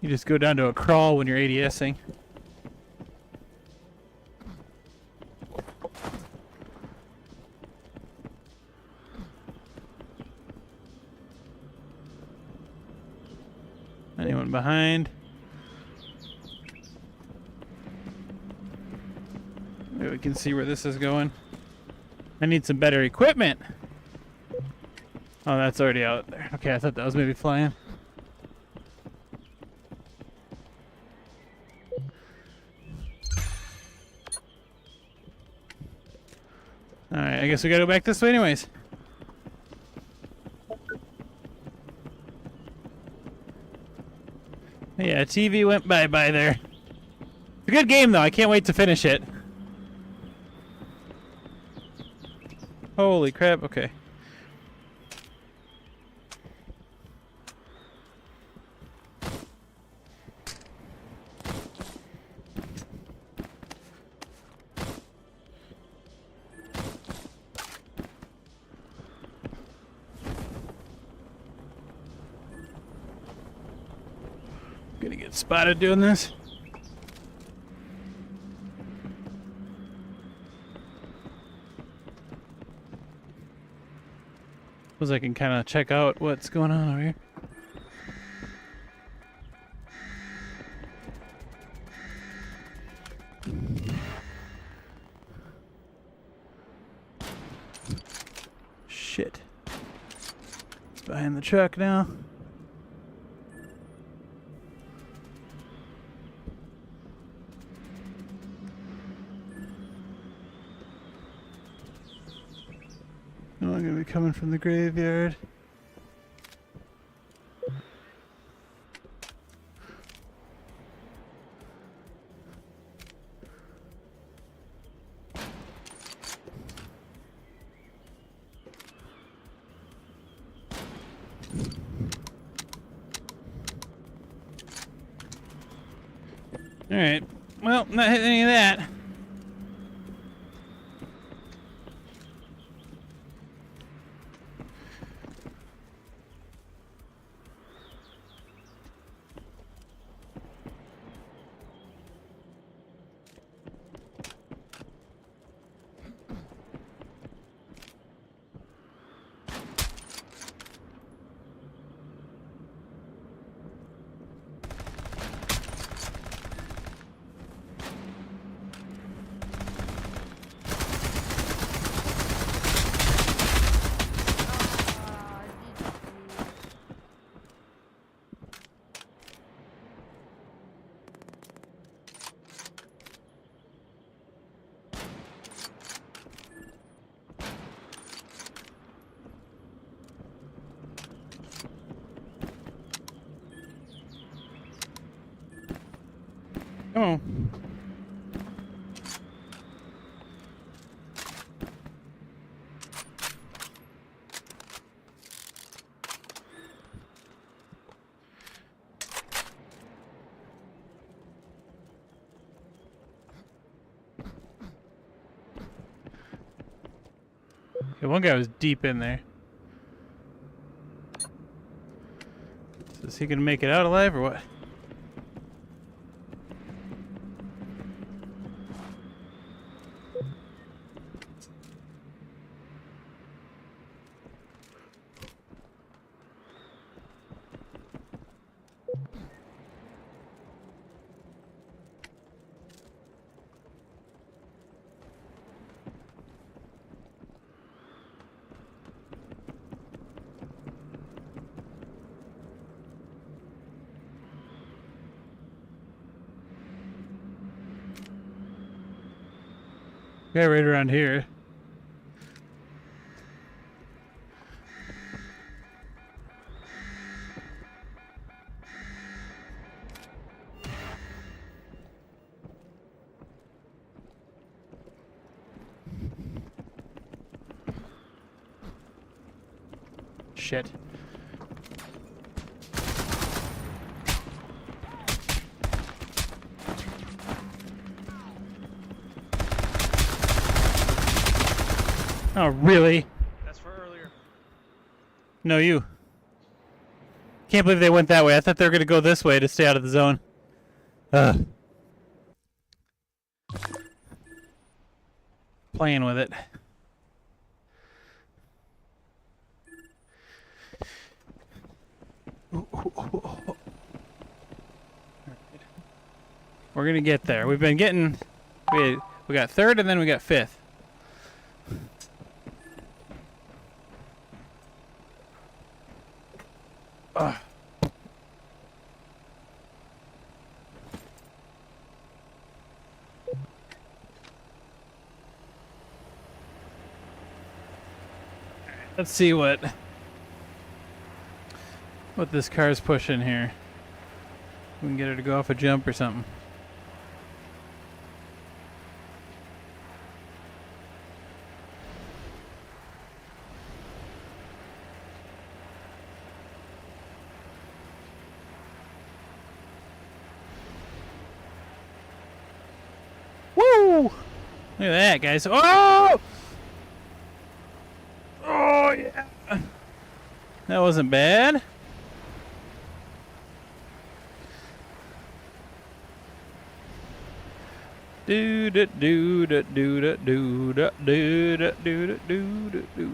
You just go down to a crawl when you're ADSing. Anyone behind? Maybe we can see where this is going. I need some better equipment. Oh, that's already out there. Okay, I thought that was maybe flying. Alright, I guess we gotta go back this way anyways. Yeah, TV went bye-bye there. It's a good game, though. I can't wait to finish it. Holy crap, okay. Gonna get spotted doing this. Suppose I can kind of check out what's going on over here. Shit. Behind the truck now. Oh, I'm gonna be coming from the graveyard. Alright, well, not hitting any of that. Come on. Yeah, one guy was deep in there. So is he gonna make it out alive or what? Yeah, right around here. Shit. Oh, really? That's for earlier. No, you. Can't believe they went that way. I thought they were going to go this way to stay out of the zone. Ugh. Playing with it. We're going to get there. We've been getting... We got third and then we got fifth. Ugh. Let's see what this car's pushing here. We can get her to go off a jump or something. Woo! Look at that, guys. Oh! Oh, yeah. That wasn't bad. Do da do da do da do da do da do da do da do.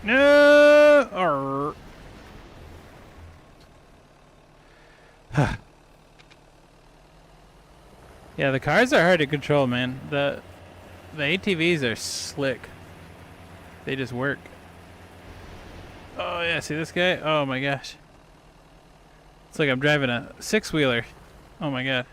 No! Arr. Yeah, the cars are hard to control, man. The ATVs are slick. They just work. Oh yeah, see this guy? Oh my gosh. It's like I'm driving a six-wheeler. Oh my god.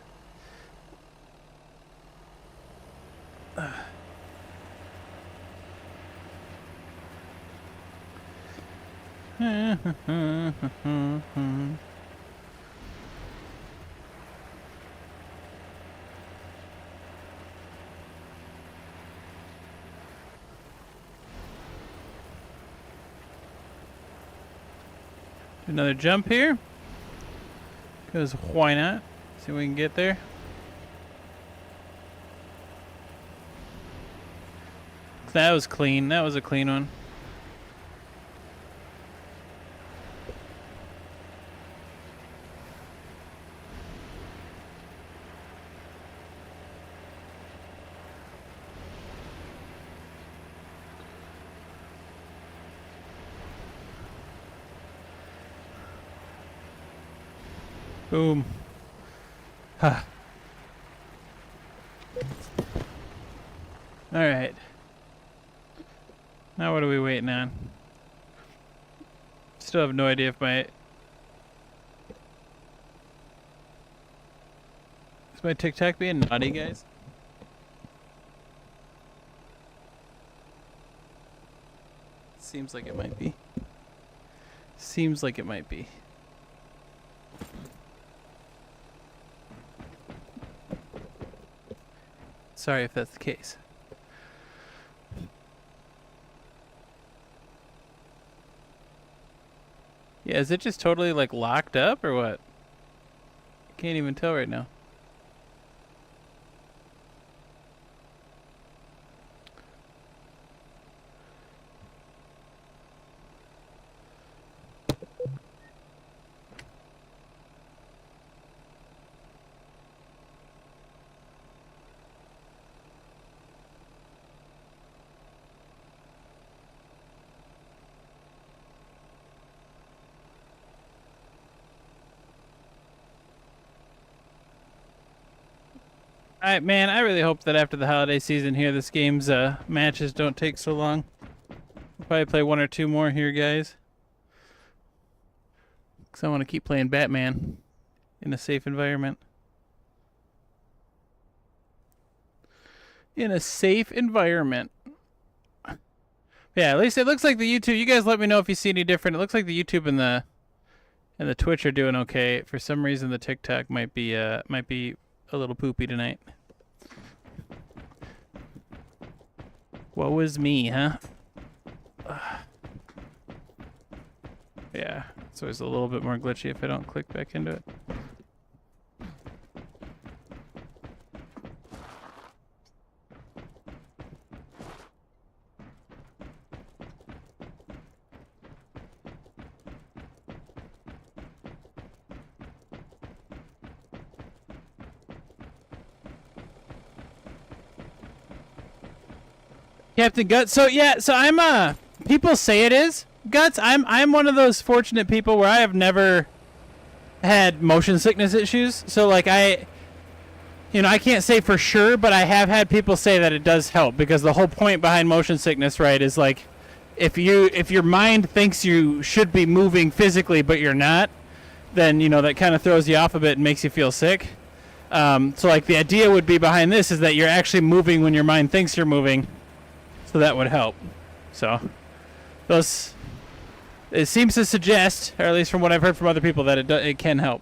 Another jump here. Because why not? See if we can get there. That was clean. That was a clean one. Boom. Huh. All right. Now what are we waiting on? Still have no idea if my... Is my TikTok being naughty, guys? Seems like it might be. Seems like it might be. Sorry if that's the case. Yeah, is it just totally like locked up or what? Can't even tell right now. Alright, man, I really hope that after the holiday season here, this game's matches don't take so long. I'll probably play 1 or 2 more here, guys. Because I want to keep playing Batman in a safe environment. In a safe environment. Yeah, at least it looks like the YouTube... You guys let me know if you see any different. It looks like the YouTube and the Twitch are doing okay. For some reason, the TikTok might be a little poopy tonight. Woe is me, huh? Yeah, it's always a little bit more glitchy if I don't click back into it. Captain Guts. So yeah, so I'm people say it is Guts. I'm one of those fortunate people where I have never had motion sickness issues. So like I can't say for sure, but I have had people say that it does help, because the whole point behind motion sickness, right, is like if your mind thinks you should be moving physically but you're not, then that kind of throws you off a bit and makes you feel sick. So like the idea would be behind this is that you're actually moving when your mind thinks you're moving. So that would help. So it seems to suggest, or at least from what I've heard from other people, that it can help.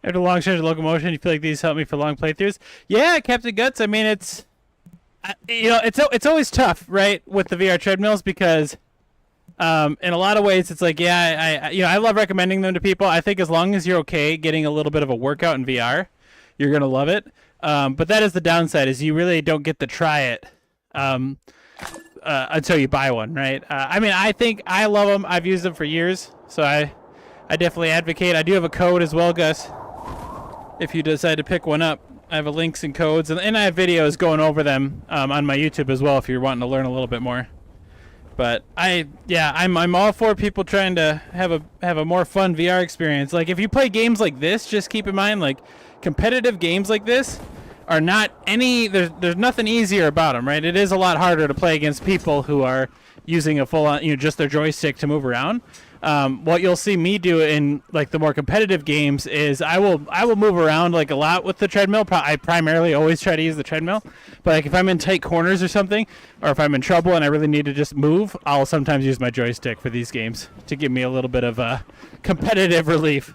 After a long stretch of locomotion, you feel like these help me for long playthroughs? Yeah, Captain Guts. I mean, it's always tough, right, with the VR treadmills, because in a lot of ways it's like, yeah, I love recommending them to people. I think as long as you're okay getting a little bit of a workout in VR, you're gonna love it. But that is the downside, is you really don't get to try it until you buy one, right? I mean, I think I love them. I've used them for years, so I definitely advocate. I do have a code as well, Gus. If you decide to pick one up, I have links and codes, and I have videos going over them on my YouTube as well if you're wanting to learn a little bit more. But I'm all for people trying to have a more fun VR experience. Like if you play games like this, just keep in mind, like competitive games like this are not there's nothing easier about them, right? It is a lot harder to play against people who are using a full on, just their joystick to move around. What you'll see me do in like the more competitive games is I will move around like a lot with the treadmill. I primarily always try to use the treadmill, but like if I'm in tight corners or something, or if I'm in trouble and I really need to just move, I'll sometimes use my joystick for these games to give me a little bit of competitive relief.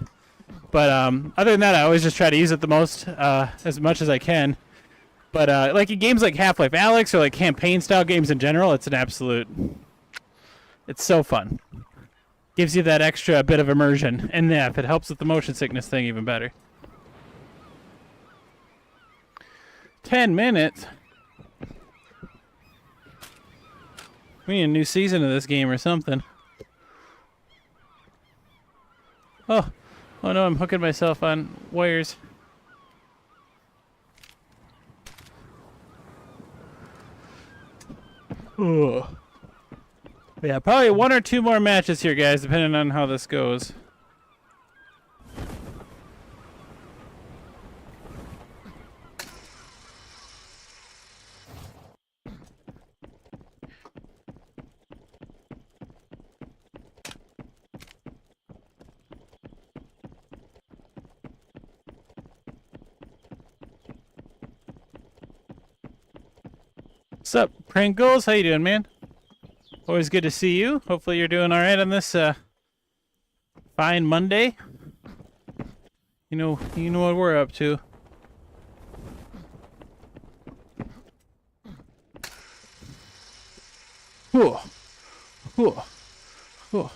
But other than that, I always just try to use it the most, as much as I can. But like in games like Half-Life Alyx or like campaign style games in general, it's so fun. Gives you that extra bit of immersion. And yeah, if it helps with the motion sickness thing, even better. 10 minutes? We need a new season of this game or something. Oh no, I'm hooking myself on wires. Ugh. Yeah, probably 1 or 2 more matches here, guys, depending on how this goes. What's up, Pringles? How you doing, man? Always good to see you. Hopefully you're doing all right on this fine Monday. You know what we're up to. Whew. Whew. Whew.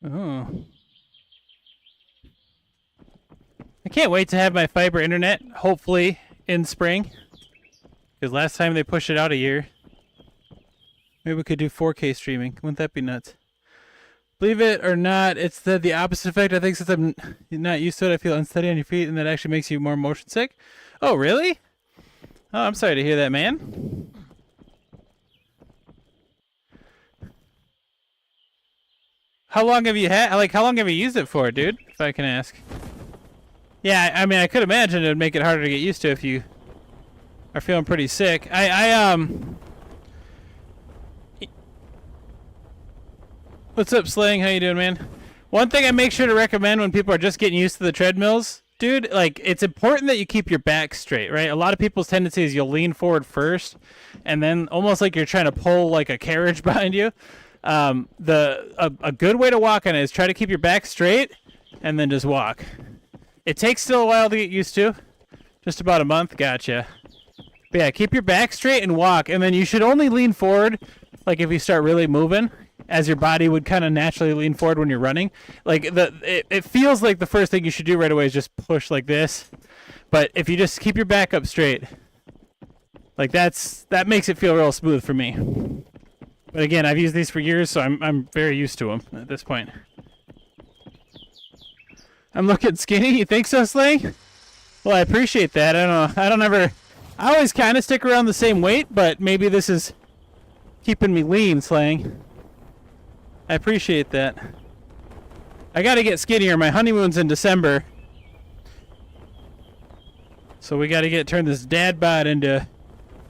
Oh. I can't wait to have my fiber internet, hopefully in spring. Because last time they pushed it out a year. Maybe we could do 4K streaming. Wouldn't that be nuts? Believe it or not, it's the opposite effect. I think since I'm not used to it, I feel unsteady on your feet, and that actually makes you more motion sick. Oh, really? Oh, I'm sorry to hear that, man. How long have you had? Like, how long have you used it for, dude? If I can ask. Yeah, I mean, I could imagine it would make it harder to get used to if you are feeling pretty sick. What's up, Slang? How you doing, man? One thing I make sure to recommend when people are just getting used to the treadmills, dude, like, it's important that you keep your back straight, right? A lot of people's tendency is you'll lean forward first, and then almost like you're trying to pull like a carriage behind you. A good way to walk on it is try to keep your back straight and then just walk. It takes still a while to get used to. Just about a month. Gotcha. But yeah, keep your back straight and walk, and then you should only lean forward like if you start really moving, as your body would kind of naturally lean forward when you're running. Like it feels like the first thing you should do right away is just push like this. But if you just keep your back up straight, like that makes it feel real smooth for me. But again, I've used these for years, so I'm very used to them at this point. I'm looking skinny. You think so, Slang? Well, I appreciate that. I always kind of stick around the same weight, but maybe this is keeping me lean, Slang. I appreciate that. I got to get skinnier. My honeymoon's in December. So we got to turn this dad bod into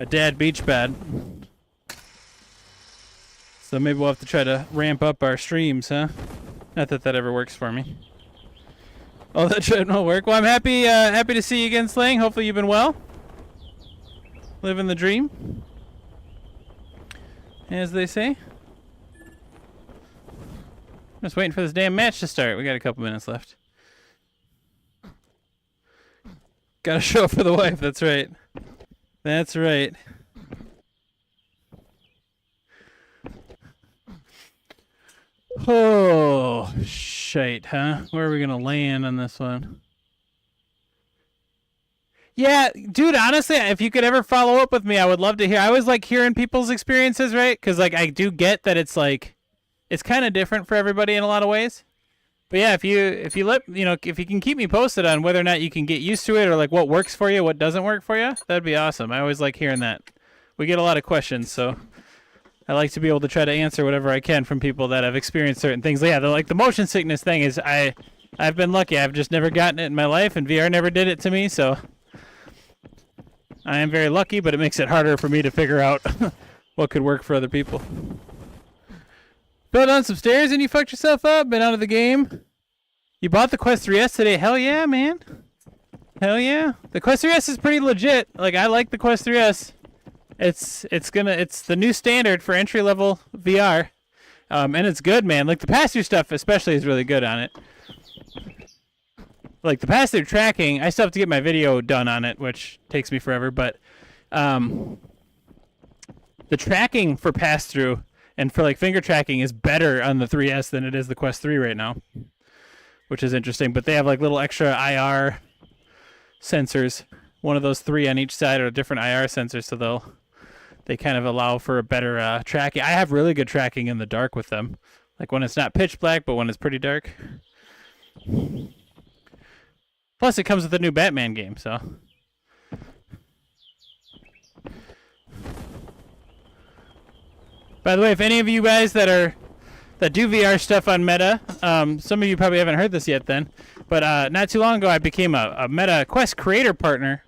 a dad beach bod. So maybe we'll have to try to ramp up our streams, huh? Not that that ever works for me. Oh, that treadmill work. Well, I'm happy to see you again, Slang. Hopefully you've been well. Living the dream, as they say. I'm just waiting for this damn match to start. We got a couple minutes left. Gotta show up for the wife. That's right. That's right. Oh, shite, huh? Where are we gonna land on this one? Yeah, dude, honestly, if you could ever follow up with me, I would love to hear. I always like hearing people's experiences, right? Because, like, I do get that it's, like, it's kind of different for everybody in a lot of ways. But, yeah, if you can keep me posted on whether or not you can get used to it or, like, what works for you, what doesn't work for you, that'd be awesome. I always like hearing that. We get a lot of questions, so I like to be able to try to answer whatever I can from people that have experienced certain things. Yeah, the motion sickness thing is I've been lucky. I've just never gotten it in my life, and VR never did it to me, so I am very lucky, but it makes it harder for me to figure out what could work for other people. Fell down some stairs and you fucked yourself up, been out of the game. You bought the Quest 3S today. Hell yeah, man. Hell yeah. The Quest 3S is pretty legit. Like, I like the Quest 3S. It's the new standard for entry-level VR. And it's good, man. Like, the pass-through stuff especially is really good on it. Like, the pass-through tracking, I still have to get my video done on it, which takes me forever, but the tracking for pass-through and for, like, finger tracking is better on the 3S than it is the Quest 3 right now, which is interesting. But they have, like, little extra IR sensors. One of those 3 on each side are different IR sensors, so they kind of allow for a better tracking. I have really good tracking in the dark with them, like when it's not pitch black, but when it's pretty dark. Plus, it comes with the new Batman game, so. By the way, if any of you guys that do VR stuff on Meta, some of you probably haven't heard this yet then, but not too long ago I became a Meta Quest creator partner,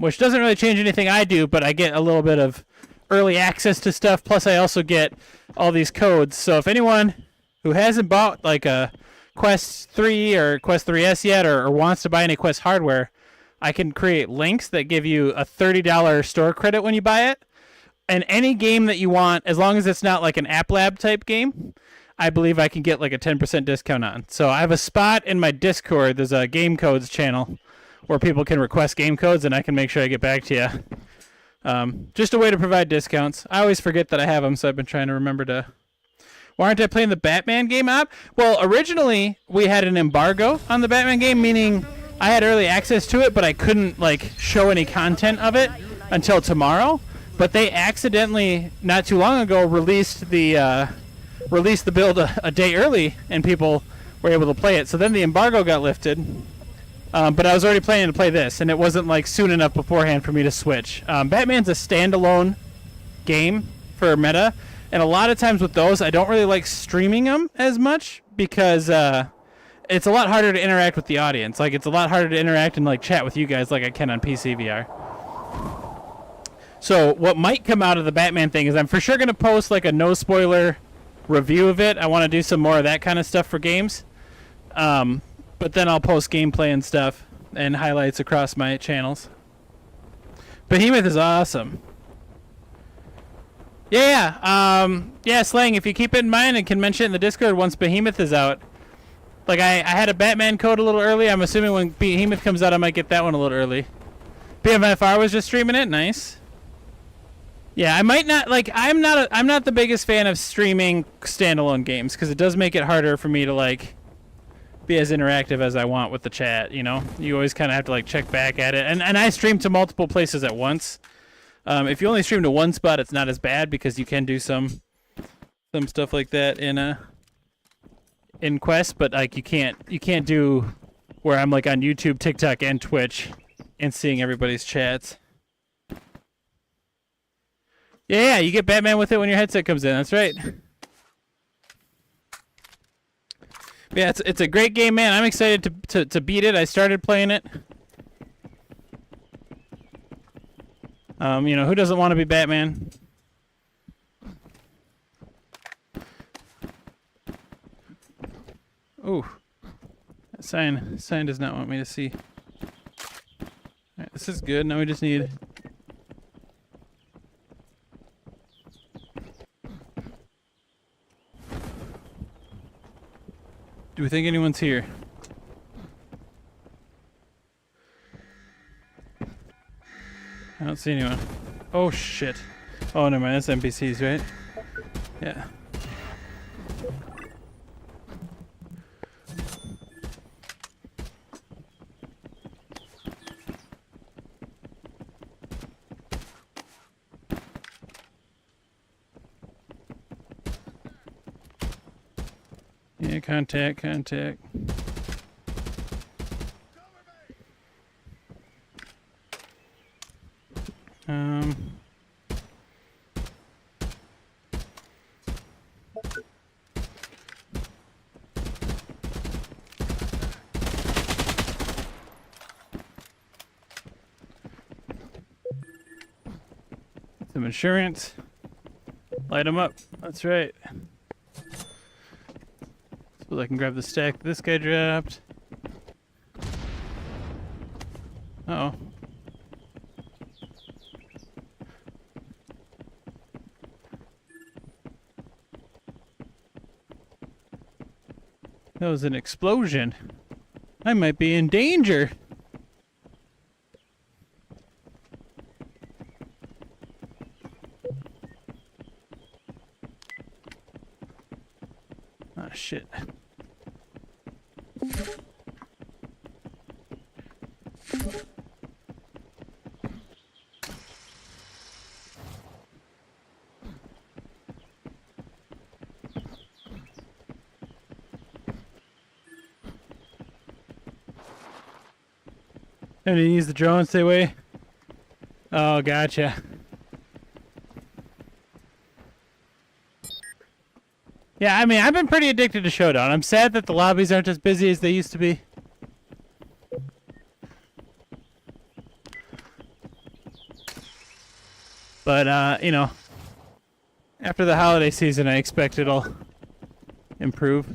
which doesn't really change anything I do, but I get a little bit of early access to stuff, plus I also get all these codes. So if anyone who hasn't bought like a Quest 3 or Quest 3S yet, or wants to buy any Quest hardware, I can create links that give you a $30 store credit when you buy it. And any game that you want, as long as it's not like an App Lab type game, I believe I can get like a 10% discount on. So I have a spot in my Discord, there's a game codes channel where people can request game codes and I can make sure I get back to you. Just a way to provide discounts. I always forget that I have them, so I've been trying to remember to. Why aren't I playing the Batman game app? Well, originally we had an embargo on the Batman game, meaning I had early access to it, but I couldn't like show any content of it until tomorrow. But they accidentally, not too long ago, released the build a day early, and people were able to play it. So then the embargo got lifted, but I was already planning to play this, and it wasn't like soon enough beforehand for me to switch. Batman's a standalone game for Meta. And a lot of times with those, I don't really like streaming them as much because it's a lot harder to interact with the audience. Like, it's a lot harder to interact and like chat with you guys like I can on PC VR. So what might come out of the Batman thing is I'm for sure going to post like a no spoiler review of it. I want to do some more of that kind of stuff for games. But then I'll post gameplay and stuff and highlights across my channels. Behemoth is awesome. Yeah, Slang, if you keep it in mind and can mention it in the Discord once Behemoth is out. Like, I had a Batman code a little early. I'm assuming when Behemoth comes out, I might get that one a little early. BMFR was just streaming it. Nice. Yeah, I might not, like, I'm not the biggest fan of streaming standalone games because it does make it harder for me to, like, be as interactive as I want with the chat, you know? You always kind of have to, like, check back at it. And I stream to multiple places at once. If you only stream to one spot, it's not as bad because you can do some stuff like that in Quest, but like you can't do where I'm like on YouTube, TikTok, and Twitch and seeing everybody's chats. Yeah, you get Batman with it when your headset comes in. That's right. Yeah, it's a great game, man. I'm excited to beat it. I started playing it. You know, who doesn't want to be Batman? Ooh. That sign does not want me to see. Alright, this is good. Now we just need... Do we think anyone's here? I don't see anyone. Oh shit. Oh, never mind. That's NPCs, right? Yeah. Yeah, contact. Some insurance. Light them up. That's right. So I can grab the stack this guy dropped. Uh-oh. That was an explosion. I might be in danger. Ah, shit. And you use the drone, stay away. Oh, gotcha. Yeah, I mean, I've been pretty addicted to Showdown. I'm sad that the lobbies aren't as busy as they used to be. But, you know, after the holiday season, I expect it'll improve.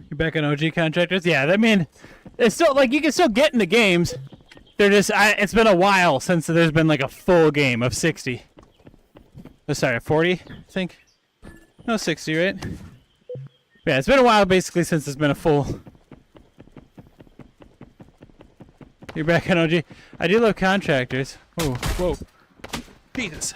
You're back on OG Contractors? Yeah, I mean, it's still, like, you can still get into games. They're just, it's been a while since there's been, like, a full game of 60. Oh, sorry, 40, I think? No, 60, right? Yeah, it's been a while, basically, since there's been a full... You're back on OG. I do love Contractors. Oh, whoa. Jesus.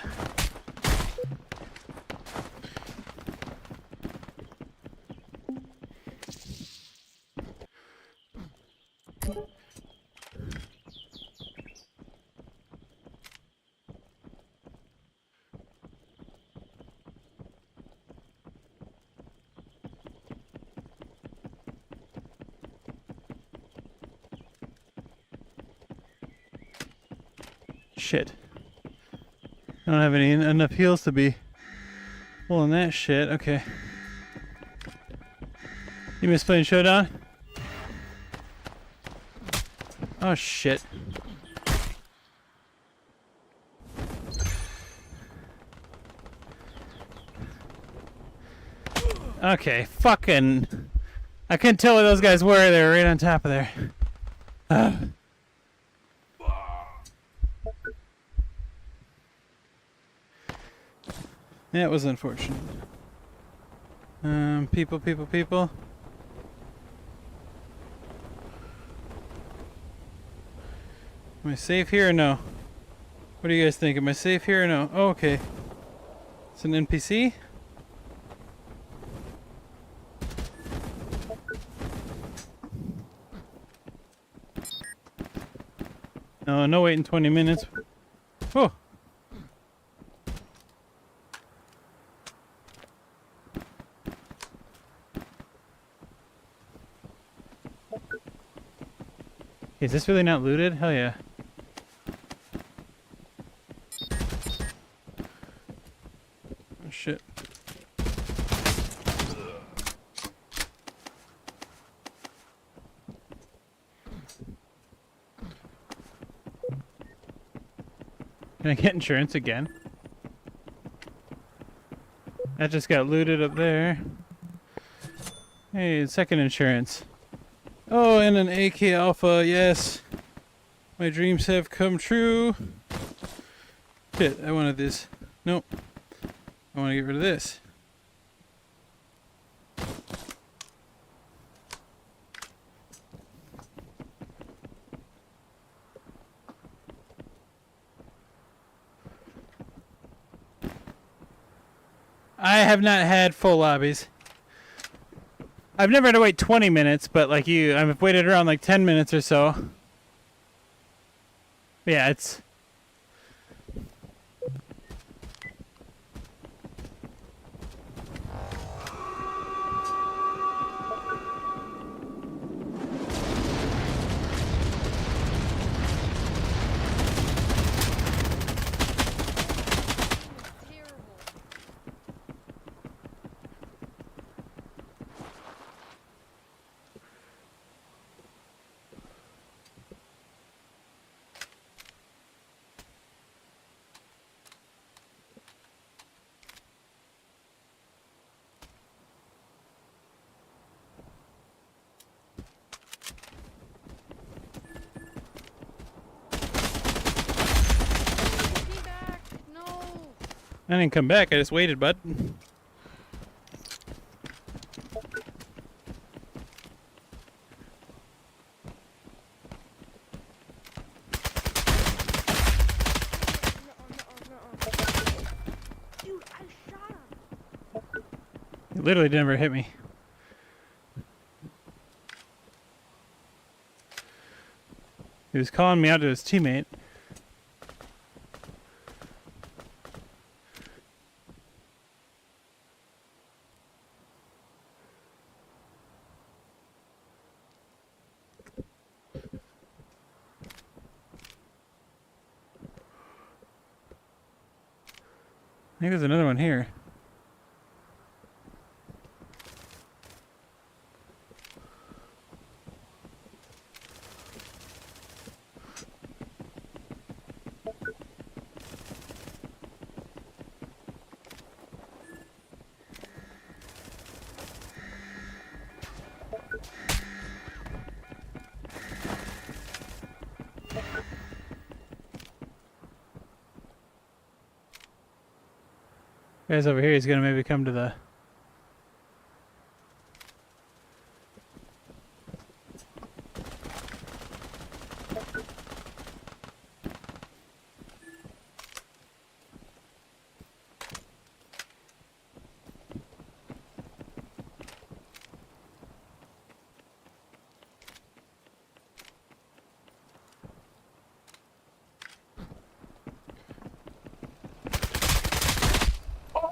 Shit. I don't have enough heals to be pulling that shit. Okay. You miss playing Showdown? Oh shit. Okay, fucking... I couldn't tell where those guys were. They were right on top of there. Yeah, it was unfortunate. People. Am I safe here or no? What do you guys think? Am I safe here or no? Oh, okay. It's an NPC? No, no waiting 20 minutes. Oh! Is this really not looted? Hell yeah. Oh shit. Can I get insurance again? That just got looted up there. Hey, second insurance. Oh, and an AK Alpha, yes. My dreams have come true. Shit, I wanted this. Nope. I want to get rid of this. I have not had full lobbies. I've never had to wait 20 minutes, but like you, I've waited around like 10 minutes or so. Yeah, it's... I didn't come back, I just waited, bud. Dude, I shot him. It literally never hit me. He was calling me out to his teammate. I think there's another one here. Guy's over here, he's gonna maybe come to the...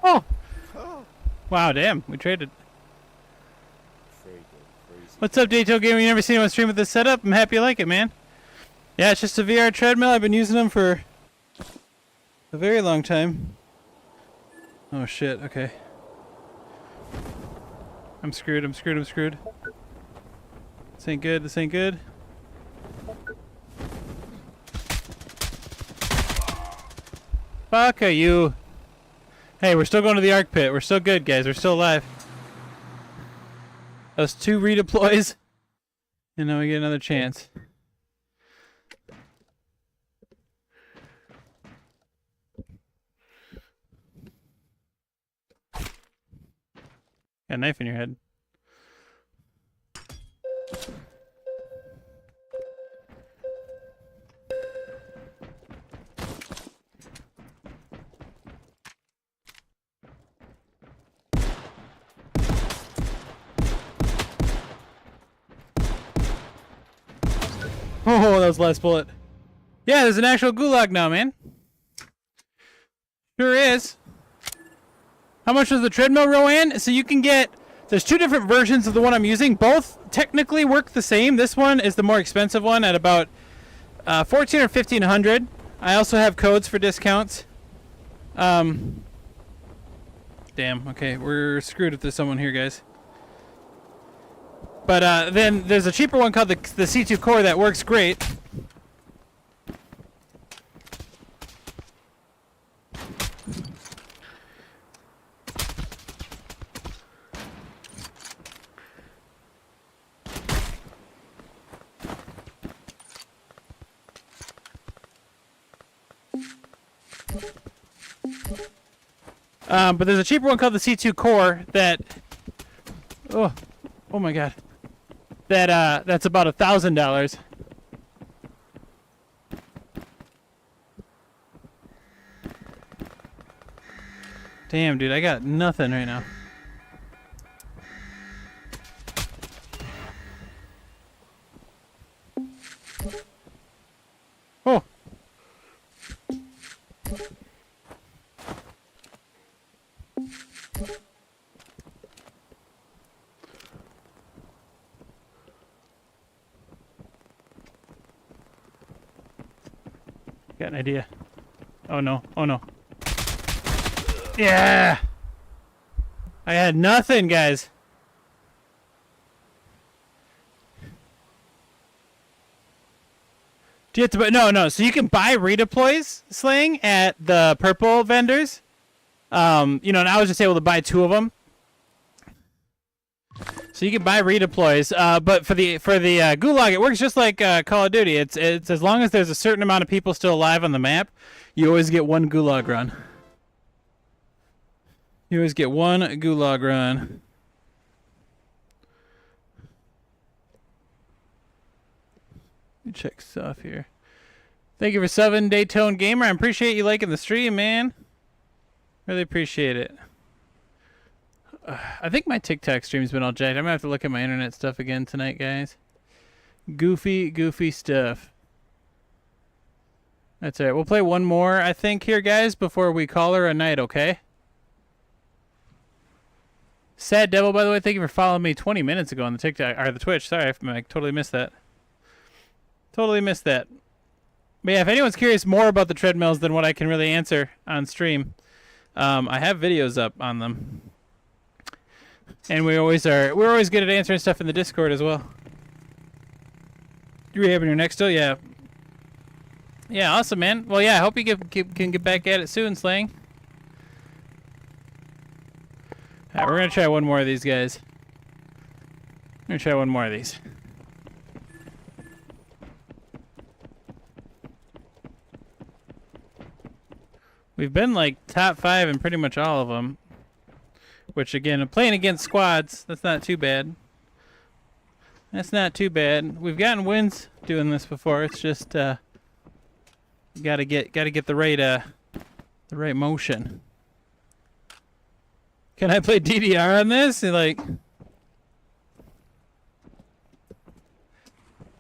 Oh! Wow, damn, we traded. Very good. Crazy. What's up, Dayto Gamer? You never seen anyone stream with this setup? I'm happy you like it, man. Yeah, it's just a VR treadmill. I've been using them for a very long time. Oh shit, okay. I'm screwed, I'm screwed, I'm screwed. This ain't good, this ain't good. Fuck you. Hey, we're still going to the arc pit. We're still good, guys. We're still alive. Those 2 redeploys. And now we get another chance. Got a knife in your head. Oh, that was the last bullet. Yeah, there's an actual gulag now, man. Sure is. How much was the treadmill, Rowan? So you can get... There's 2 different versions of the one I'm using. Both technically work the same. This one is the more expensive one at about $1,400 or $1,500. I also have codes for discounts. Damn, okay. We're screwed if there's someone here, guys. But then there's a cheaper one called the C2 Core that works great. But there's a cheaper one called the C2 Core that... Oh my god. That's about $1,000. Damn, dude, I got nothing right now. Oh. Got an idea. Oh no, oh no. Yeah! I had nothing, guys. Do you have to buy? No, so you can buy redeploys, Slang, at the purple vendors. And I was just able to buy 2 of them. So you can buy redeploys, but for the Gulag, it works just like Call of Duty. It's as long as there's a certain amount of people still alive on the map, you always get 1 Gulag run. You always get 1 Gulag run. Let me check stuff here. Thank you for subbing, Daytone Gamer. I appreciate you liking the stream, man. Really appreciate it. I think my TikTok stream's been all jacked. I'm gonna have to look at my internet stuff again tonight, guys. Goofy stuff. That's all right. We'll play one more, I think, here, guys, before we call her a night, okay? Sad Devil, by the way, thank you for following me 20 minutes ago on the TikTok or the Twitch. Sorry, I totally missed that. Totally missed that. But yeah, if anyone's curious more about the treadmills than what I can really answer on stream, I have videos up on them. And we're always good at answering stuff in the Discord as well. You rehabbing your neck still? Yeah. Yeah, awesome, man. Well, yeah, I hope you can get back at it soon, Slang. All right, we're going to try one more of these guys. We're going to try one more of these. We've been like top 5 in pretty much all of them. Which, again, playing against squads, that's not too bad. That's not too bad. We've gotten wins doing this before. It's just gotta get the right motion. Can I play DDR on this? Like,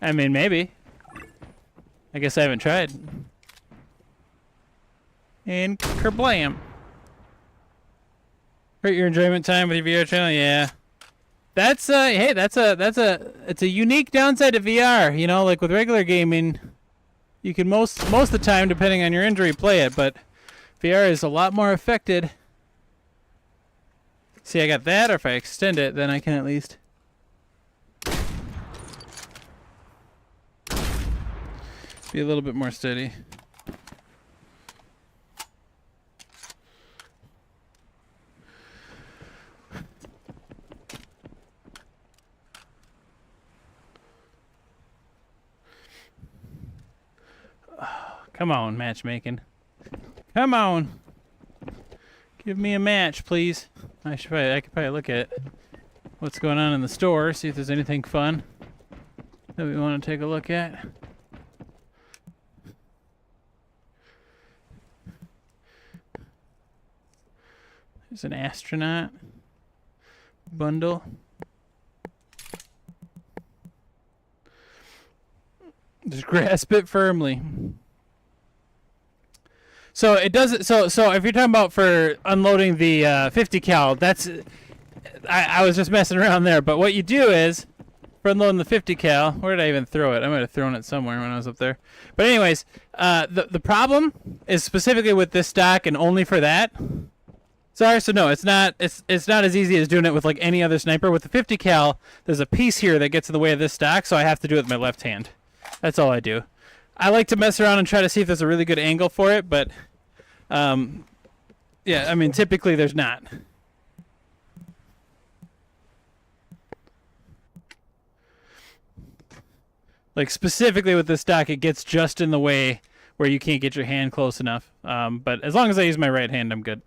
I mean, maybe. I guess I haven't tried. And kerblam. Hurt your enjoyment time with your VR channel? Yeah. That's hey, it's a unique downside to VR, you know, like with regular gaming, you can most of the time, depending on your injury, play it, but VR is a lot more affected. See, I got that, or if I extend it, then I can at least be a little bit more steady. Come on, matchmaking. Come on. Give me a match, please. I could probably look at what's going on in the store, see if there's anything fun that we want to take a look at. There's an astronaut bundle. Just grasp it firmly. So it doesn't. So if you're talking about for unloading the 50 cal, that's. I was just messing around there. But what you do is, for unloading the 50 cal, where did I even throw it? I might have thrown it somewhere when I was up there. But anyways, the problem is specifically with this stock and only for that. Sorry, so no, it's not. It's not as easy as doing it with like any other sniper. With the 50 cal, there's a piece here that gets in the way of this stock, so I have to do it with my left hand. That's all I do. I like to mess around and try to see if there's a really good angle for it, but yeah, I mean, typically there's not. Like specifically with this stock, it gets just in the way where you can't get your hand close enough. But as long as I use my right hand, I'm good.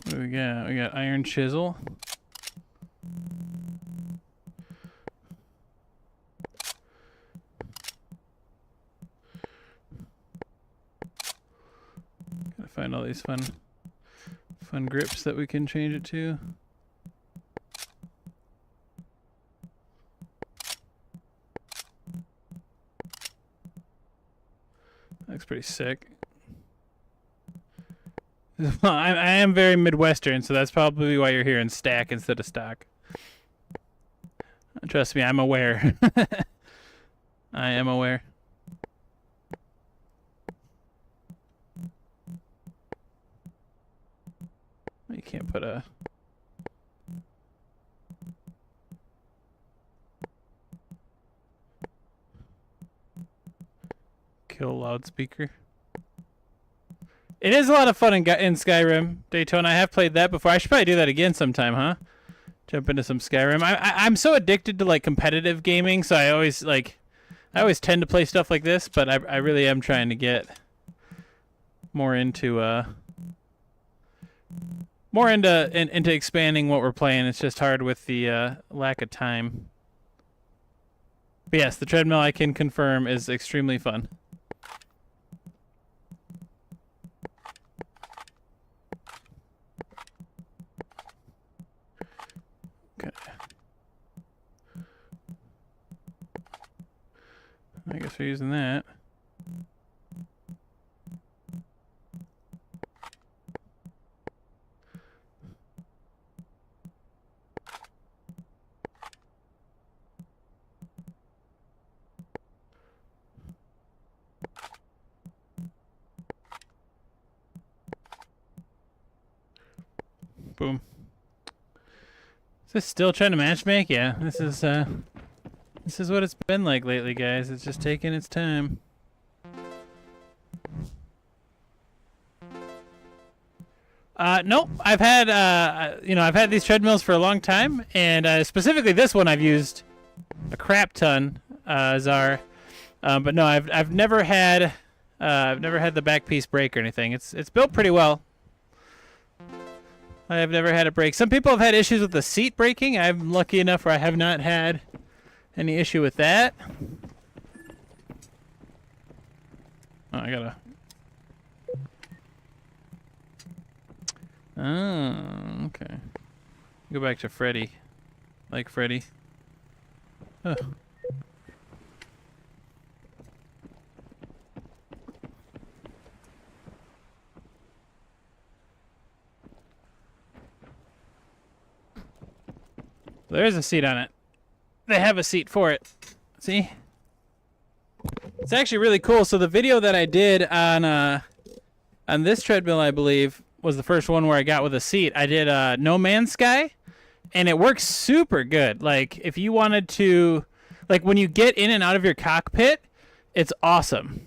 What do we got? We got iron chisel. Gotta find all these fun grips that we can change it to. Looks pretty sick. Well, I am very Midwestern, so that's probably why you're hearing stack instead of stock. Trust me, I'm aware. I am aware. You can't put a... kill loudspeaker. It is a lot of fun in Skyrim, Daytona. I have played that before. I should probably do that again sometime, huh? Jump into some Skyrim. I'm so addicted to like competitive gaming, so I always tend to play stuff like this, but I really am trying to get more into into expanding what we're playing. It's just hard with the lack of time. But yes, the treadmill, I can confirm, is extremely fun. Okay. I guess we're using that. Boom. Is this still trying to matchmake? Yeah, this is what it's been like lately, guys. It's just taking its time. Nope. I've had I've had these treadmills for a long time, and specifically this one I've used a crap ton, Czar. But no, I've never had the back piece break or anything. It's built pretty well. I have never had it break. Some people have had issues with the seat breaking. I'm lucky enough where I have not had any issue with that. Oh, I gotta. Oh, okay. Go back to Freddy. Like Freddy. Huh. There's a seat on it. They have a seat for it. See? It's actually really cool. So the video that I did on this treadmill, I believe, was the first one where I got with a seat. I did No Man's Sky, and it works super good. Like, if you wanted to, like, when you get in and out of your cockpit, it's awesome.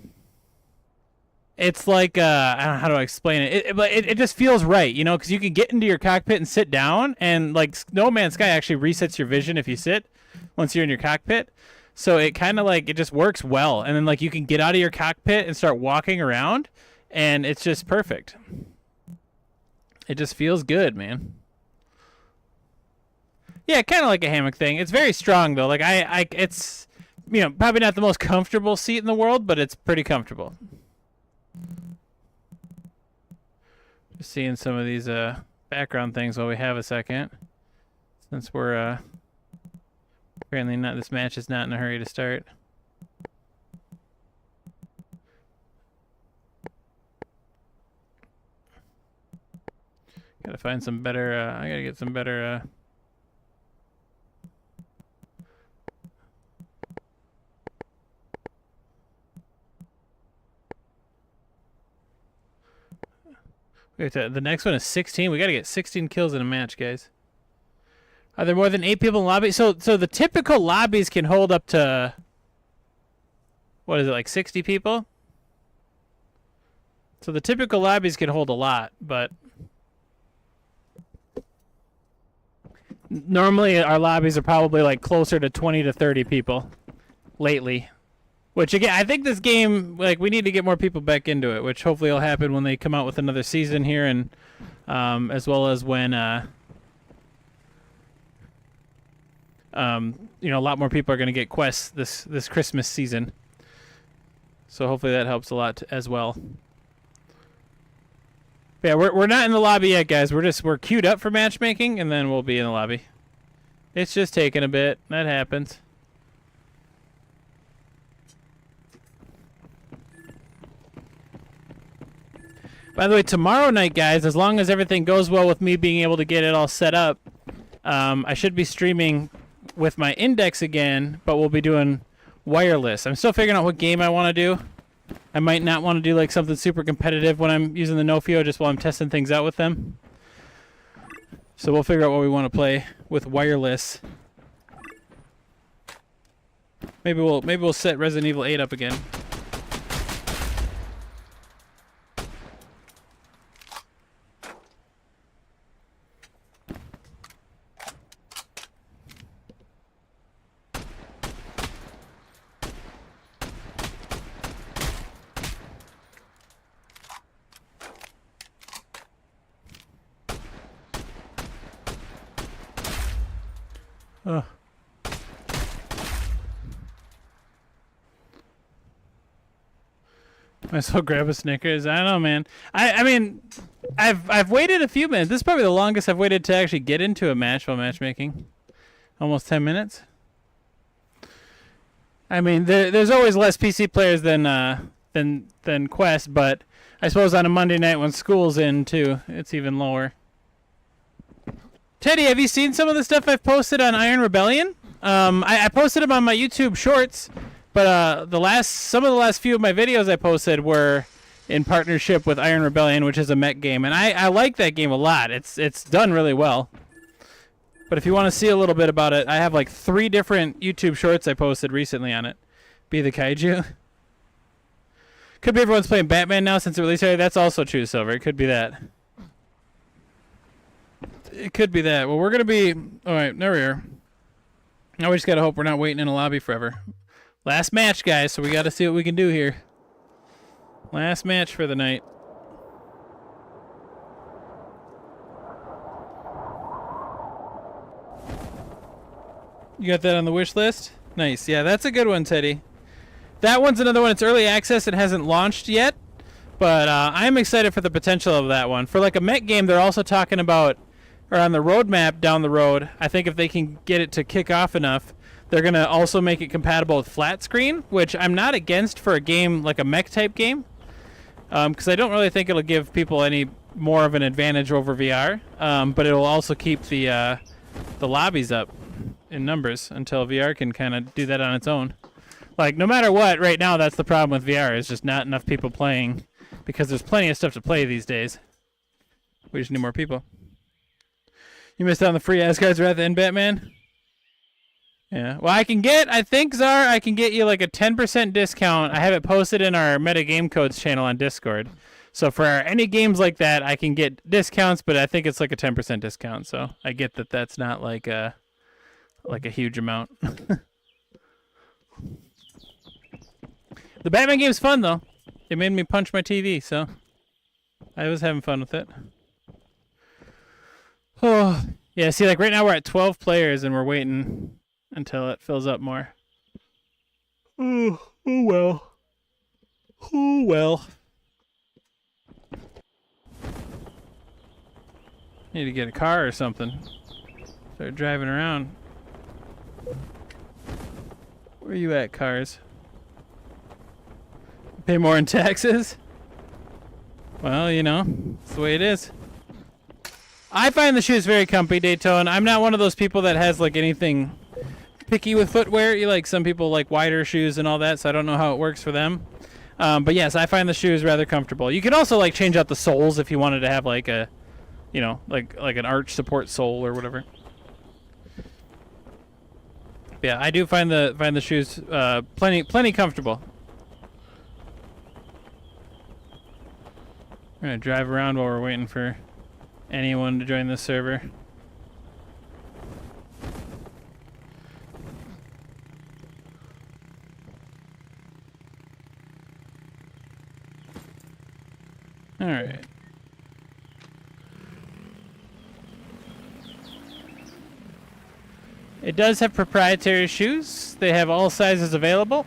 It's like, I don't know how to explain it. But it just feels right, you know, because you can get into your cockpit and sit down, and, like, No Man's Sky actually resets your vision if you sit once you're in your cockpit. So it kind of, like, it just works well. And then, like, you can get out of your cockpit and start walking around, and it's just perfect. It just feels good, man. Yeah, kind of like a hammock thing. It's very strong, though. Like, it's, you know, probably not the most comfortable seat in the world, but it's pretty comfortable. Just seeing some of these background things while we have a second, since we're apparently not. This match is not in a hurry to start. Gotta find some better. I gotta get some better. Wait, the next one is 16. We gotta get 16 kills in a match, guys. Are there more than 8 people in the lobby? So the typical lobbies can hold up to, what is it, like 60 people? So the typical lobbies can hold a lot, but normally our lobbies are probably like closer to 20 to 30 people lately. Which, again, I think this game, like, we need to get more people back into it, which hopefully will happen when they come out with another season here, and as well as when, you know, a lot more people are going to get quests this Christmas season. So hopefully that helps a lot as well. But yeah, we're not in the lobby yet, guys. We're queued up for matchmaking, and then we'll be in the lobby. It's just taking a bit. That happens. By the way, tomorrow night, guys, as long as everything goes well with me being able to get it all set up, I should be streaming with my index again, but we'll be doing wireless. I'm still figuring out what game I want to do. I might not want to do like something super competitive when I'm using the Nofio, just while I'm testing things out with them. So we'll figure out what we want to play with wireless. Maybe we'll set Resident Evil 8 up again. Ugh. Might as well grab a Snickers. I don't know, man. I mean, I've waited a few minutes. This is probably the longest I've waited to actually get into a match while matchmaking. Almost 10 minutes. I mean, there's always less PC players than Quest, but I suppose on a Monday night when school's in too, it's even lower. Teddy, have you seen some of the stuff I've posted on Iron Rebellion? I posted them on my YouTube Shorts, but some of the last few of my videos I posted were in partnership with Iron Rebellion, which is a mech game, and I like that game a lot. It's done really well. But if you want to see a little bit about it, I have like 3 different YouTube Shorts I posted recently on it. Be the Kaiju. Could be everyone's playing Batman now since it released early. That's also true, Silver. It could be that. It could be that. Well, we're going to be... All right, there we are. Now we just got to hope we're not waiting in a lobby forever. Last match, guys, so we got to see what we can do here. Last match for the night. You got that on the wish list? Nice. Yeah, that's a good one, Teddy. That one's another one. It's early access. It hasn't launched yet. But I'm excited for the potential of that one. For like a mech game, they're also talking about, or on the roadmap down the road, I think if they can get it to kick off enough, they're going to also make it compatible with flat screen, which I'm not against for a game like a mech type game. Because I don't really think it'll give people any more of an advantage over VR. But it'll also keep the lobbies up in numbers until VR can kind of do that on its own. Like, no matter what, right now that's the problem with VR, is just not enough people playing, because there's plenty of stuff to play these days. We just need more people. You missed out on the free Asgard's Wrath and Batman? Yeah. Well, I think, Czar, I can get you like a 10% discount. I have it posted in our Meta Game Codes channel on Discord. So for any games like that, I can get discounts, but I think it's like a 10% discount. So I get that that's not like a huge amount. The Batman game's fun, though. It made me punch my TV, so I was having fun with it. Oh, yeah, see, like right now we're at 12 players and we're waiting until it fills up more. Oh well. Oh, well. Need to get a car or something. Start driving around. Where you at, cars? Pay more in taxes? Well, you know, it's the way it is. I find the shoes very comfy, Daytona. I'm not one of those people that has like anything picky with footwear. You like, some people like wider shoes and all that, so I don't know how it works for them. But yes, I find the shoes rather comfortable. You could also like change out the soles if you wanted to have like a, you know, like an arch support sole or whatever. But yeah, I do find the shoes plenty comfortable. We're gonna drive around while we're waiting for anyone to join this server. All right. It does have proprietary shoes. They have all sizes available.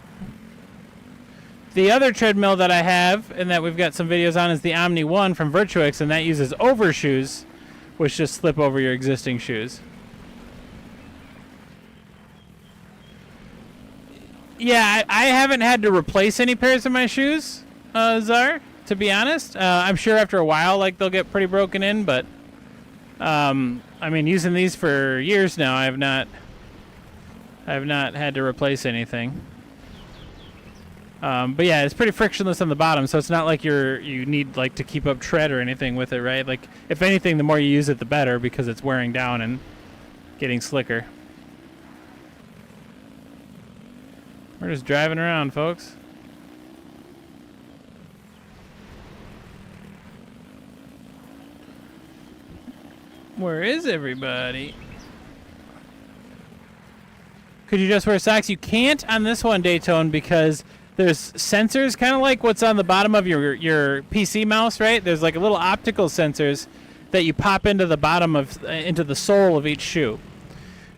The other treadmill that I have and that we've got some videos on is the Omni 1 from Virtuix, and that uses overshoes, which just slip over your existing shoes. Yeah, I haven't had to replace any pairs of my shoes, Czar, to be honest. I'm sure after a while, like, they'll get pretty broken in, but I mean, using these for years now, I have not had to replace anything. But yeah, it's pretty frictionless on the bottom, so it's not like you need like to keep up tread or anything with it, right? Like, if anything, the more you use it, the better, because it's wearing down and getting slicker. We're just driving around, folks. Where is everybody? Could you just wear socks? You can't on this one, Daytona, because there's sensors, kind of like what's on the bottom of your PC mouse, right? There's like a little optical sensors that you pop into the bottom of, into the sole of each shoe.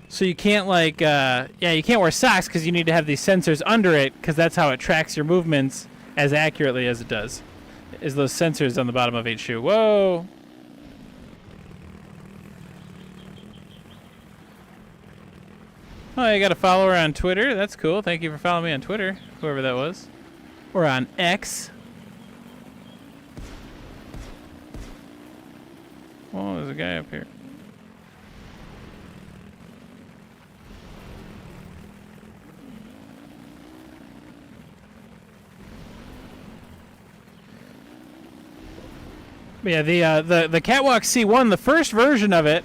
So you can't like, you can't wear socks because you need to have these sensors under it, because that's how it tracks your movements as accurately as it does, is those sensors on the bottom of each shoe. Whoa. Oh, I got a follower on Twitter. That's cool. Thank you for following me on Twitter, whoever that was. Or on X. Oh, there's a guy up here. Yeah, the Catwalk C1, the first version of it,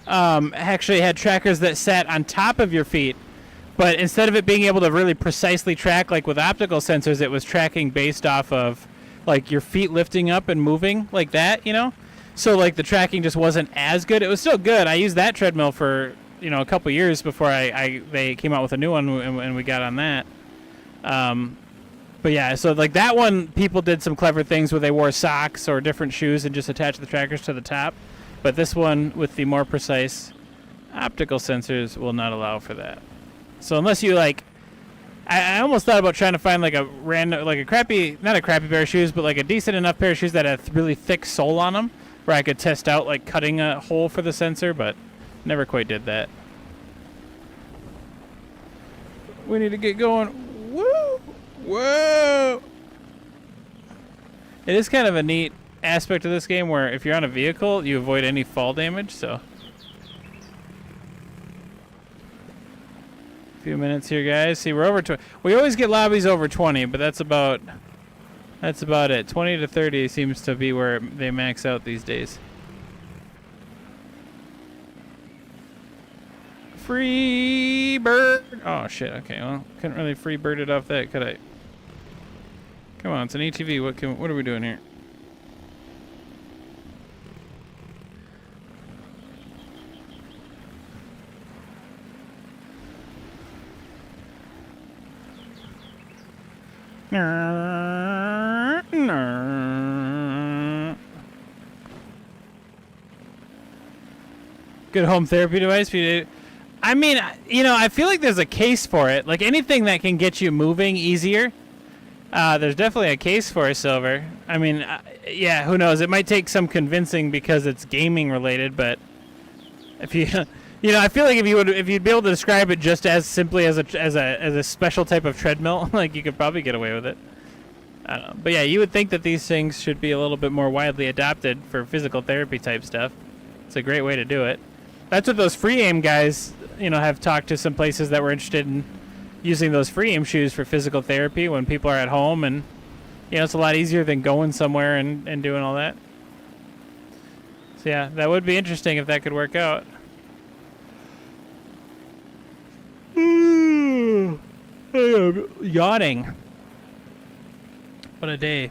actually had trackers that sat on top of your feet, but instead of it being able to really precisely track like with optical sensors, it was tracking based off of like your feet lifting up and moving like that, you know? So like the tracking just wasn't as good. It was still good. I used that treadmill for, you know, a couple years before they came out with a new one and we got on that. But yeah, so like that one, people did some clever things where they wore socks or different shoes and just attached the trackers to the top. But this one with the more precise optical sensors will not allow for that. So unless you like, I almost thought about trying to find like a random, like a crappy, not a crappy pair of shoes, but like a decent enough pair of shoes that had really thick sole on them, where I could test out like cutting a hole for the sensor, but never quite did that. We need to get going. Woo! Whoa! It is kind of a neat aspect of this game where if you're on a vehicle, you avoid any fall damage, so. A few minutes here, guys. See, we're over 20. We always get lobbies over 20, but that's about it. 20 to 30 seems to be where they max out these days. Free bird. Oh, shit. Okay, well, couldn't really free bird it off that, could I? Come on, it's an ATV. What are we doing here? Good home therapy device for you. I mean, you know, I feel like there's a case for it. Like anything that can get you moving easier, there's definitely a case for it, Silver. I mean, yeah, who knows? It might take some convincing because it's gaming related, but if you, you know, I feel like if you'd be able to describe it just as simply as a special type of treadmill, like you could probably get away with it. I don't know, but yeah, you would think that these things should be a little bit more widely adopted for physical therapy type stuff. It's a great way to do it. That's what those free aim guys, you know, have talked to some places that were interested in using those free aim shoes for physical therapy when people are at home, and you know, it's a lot easier than going somewhere and doing all that. So yeah, that would be interesting if that could work out. Yawning. What a day.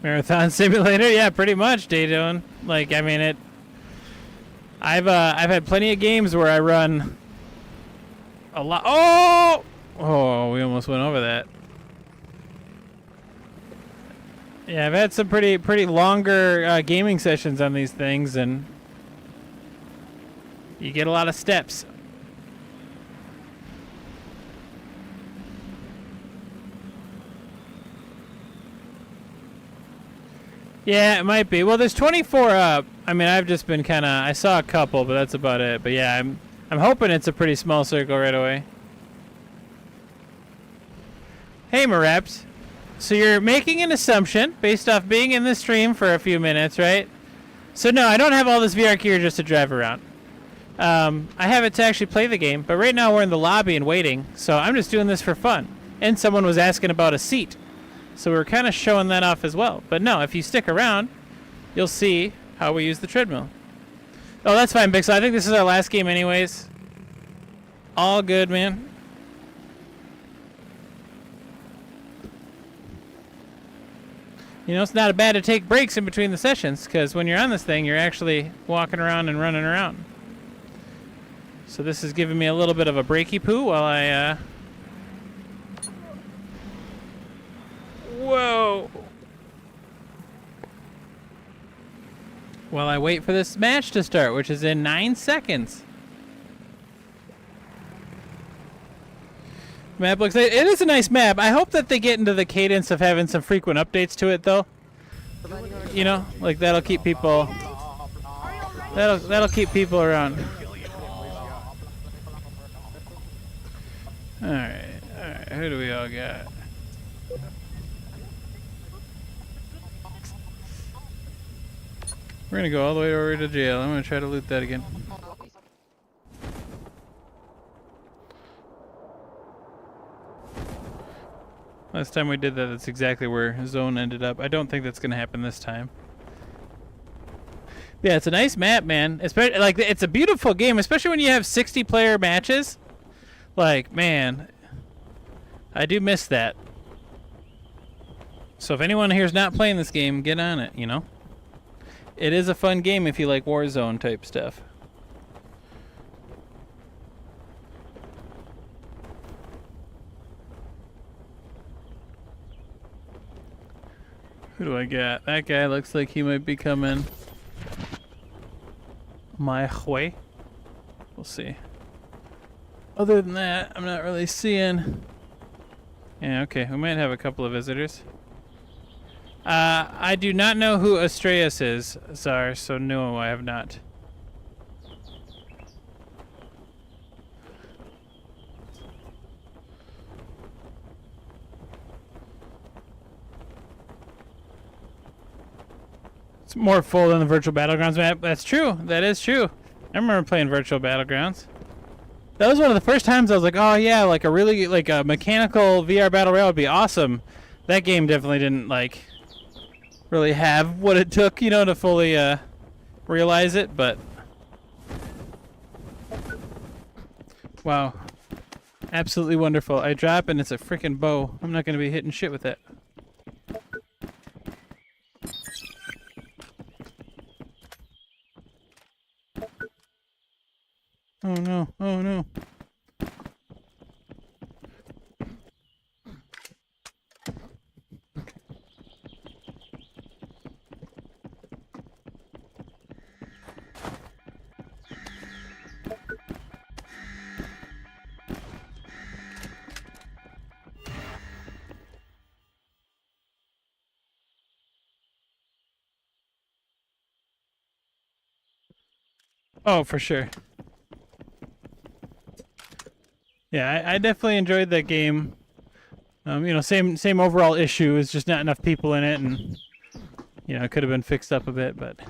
Marathon simulator, yeah, pretty much, Dayton. Like, I mean, I've had plenty of games where I run a lot. Oh, we almost went over that. Yeah, I've had some pretty longer gaming sessions on these things, and you get a lot of steps. Yeah, it might be. Well, there's 24 up. I mean, I've just been kind of, I saw a couple, but that's about it. But yeah, I'm hoping it's a pretty small circle right away. Hey, Mareps. So you're making an assumption based off being in the stream for a few minutes, right? So no, I don't have all this VR gear just to drive around. I have it to actually play the game, but right now we're in the lobby and waiting, so I'm just doing this for fun. And someone was asking about a seat. So we're kind of showing that off as well. But no, if you stick around, you'll see how we use the treadmill. Oh, that's fine, Bixel. I think this is our last game anyways. All good, man. You know, it's not bad to take breaks in between the sessions, because when you're on this thing, you're actually walking around and running around. So this is giving me a little bit of a breaky poo while I... Whoa! While I wait for this match to start, which is in 9 seconds. Map looks like it is a nice map. I hope that they get into the cadence of having some frequent updates to it, though. You know, like that'll keep people. That'll keep people around. All right. Who do we all got? We're gonna go all the way over to jail. I'm gonna try to loot that again. Last time we did that, that's exactly where zone ended up. I don't think that's gonna happen this time. Yeah, it's a nice map, man. Especially like it's a beautiful game, especially when you have 60-player matches. Like, man, I do miss that. So if anyone here is not playing this game, get on it. You know, it is a fun game if you like Warzone type stuff. Who do I got? That guy looks like he might be coming my way. We'll see. Other than that, I'm not really seeing. Yeah, okay. We might have a couple of visitors. I do not know who Astreus is, Czar, so no, I have not. It's more full than the Virtual Battlegrounds map. That's true. That is true. I remember playing Virtual Battlegrounds. That was one of the first times I was like, oh yeah, like a really, like a mechanical VR Battle Royale would be awesome. That game definitely didn't, like, really have what it took, you know, to fully realize it, but... Wow. Absolutely wonderful. I drop and it's a freaking bow. I'm not going to be hitting shit with that. Oh no, oh no. Oh, for sure. Yeah, I definitely enjoyed that game. You know, same overall issue. It's just not enough people in it, and you know, it could have been fixed up a bit. But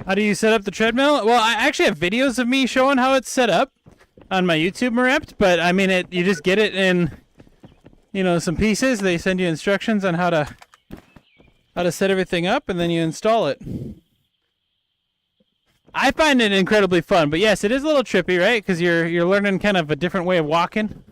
how do you set up the treadmill? Well, I actually have videos of me showing how it's set up on my YouTube Rept. But I mean, you just get it in, you know, some pieces. They send you instructions on how to set everything up, and then you install it. I find it incredibly fun, but yes, it is a little trippy, right? Because you're learning kind of a different way of walking.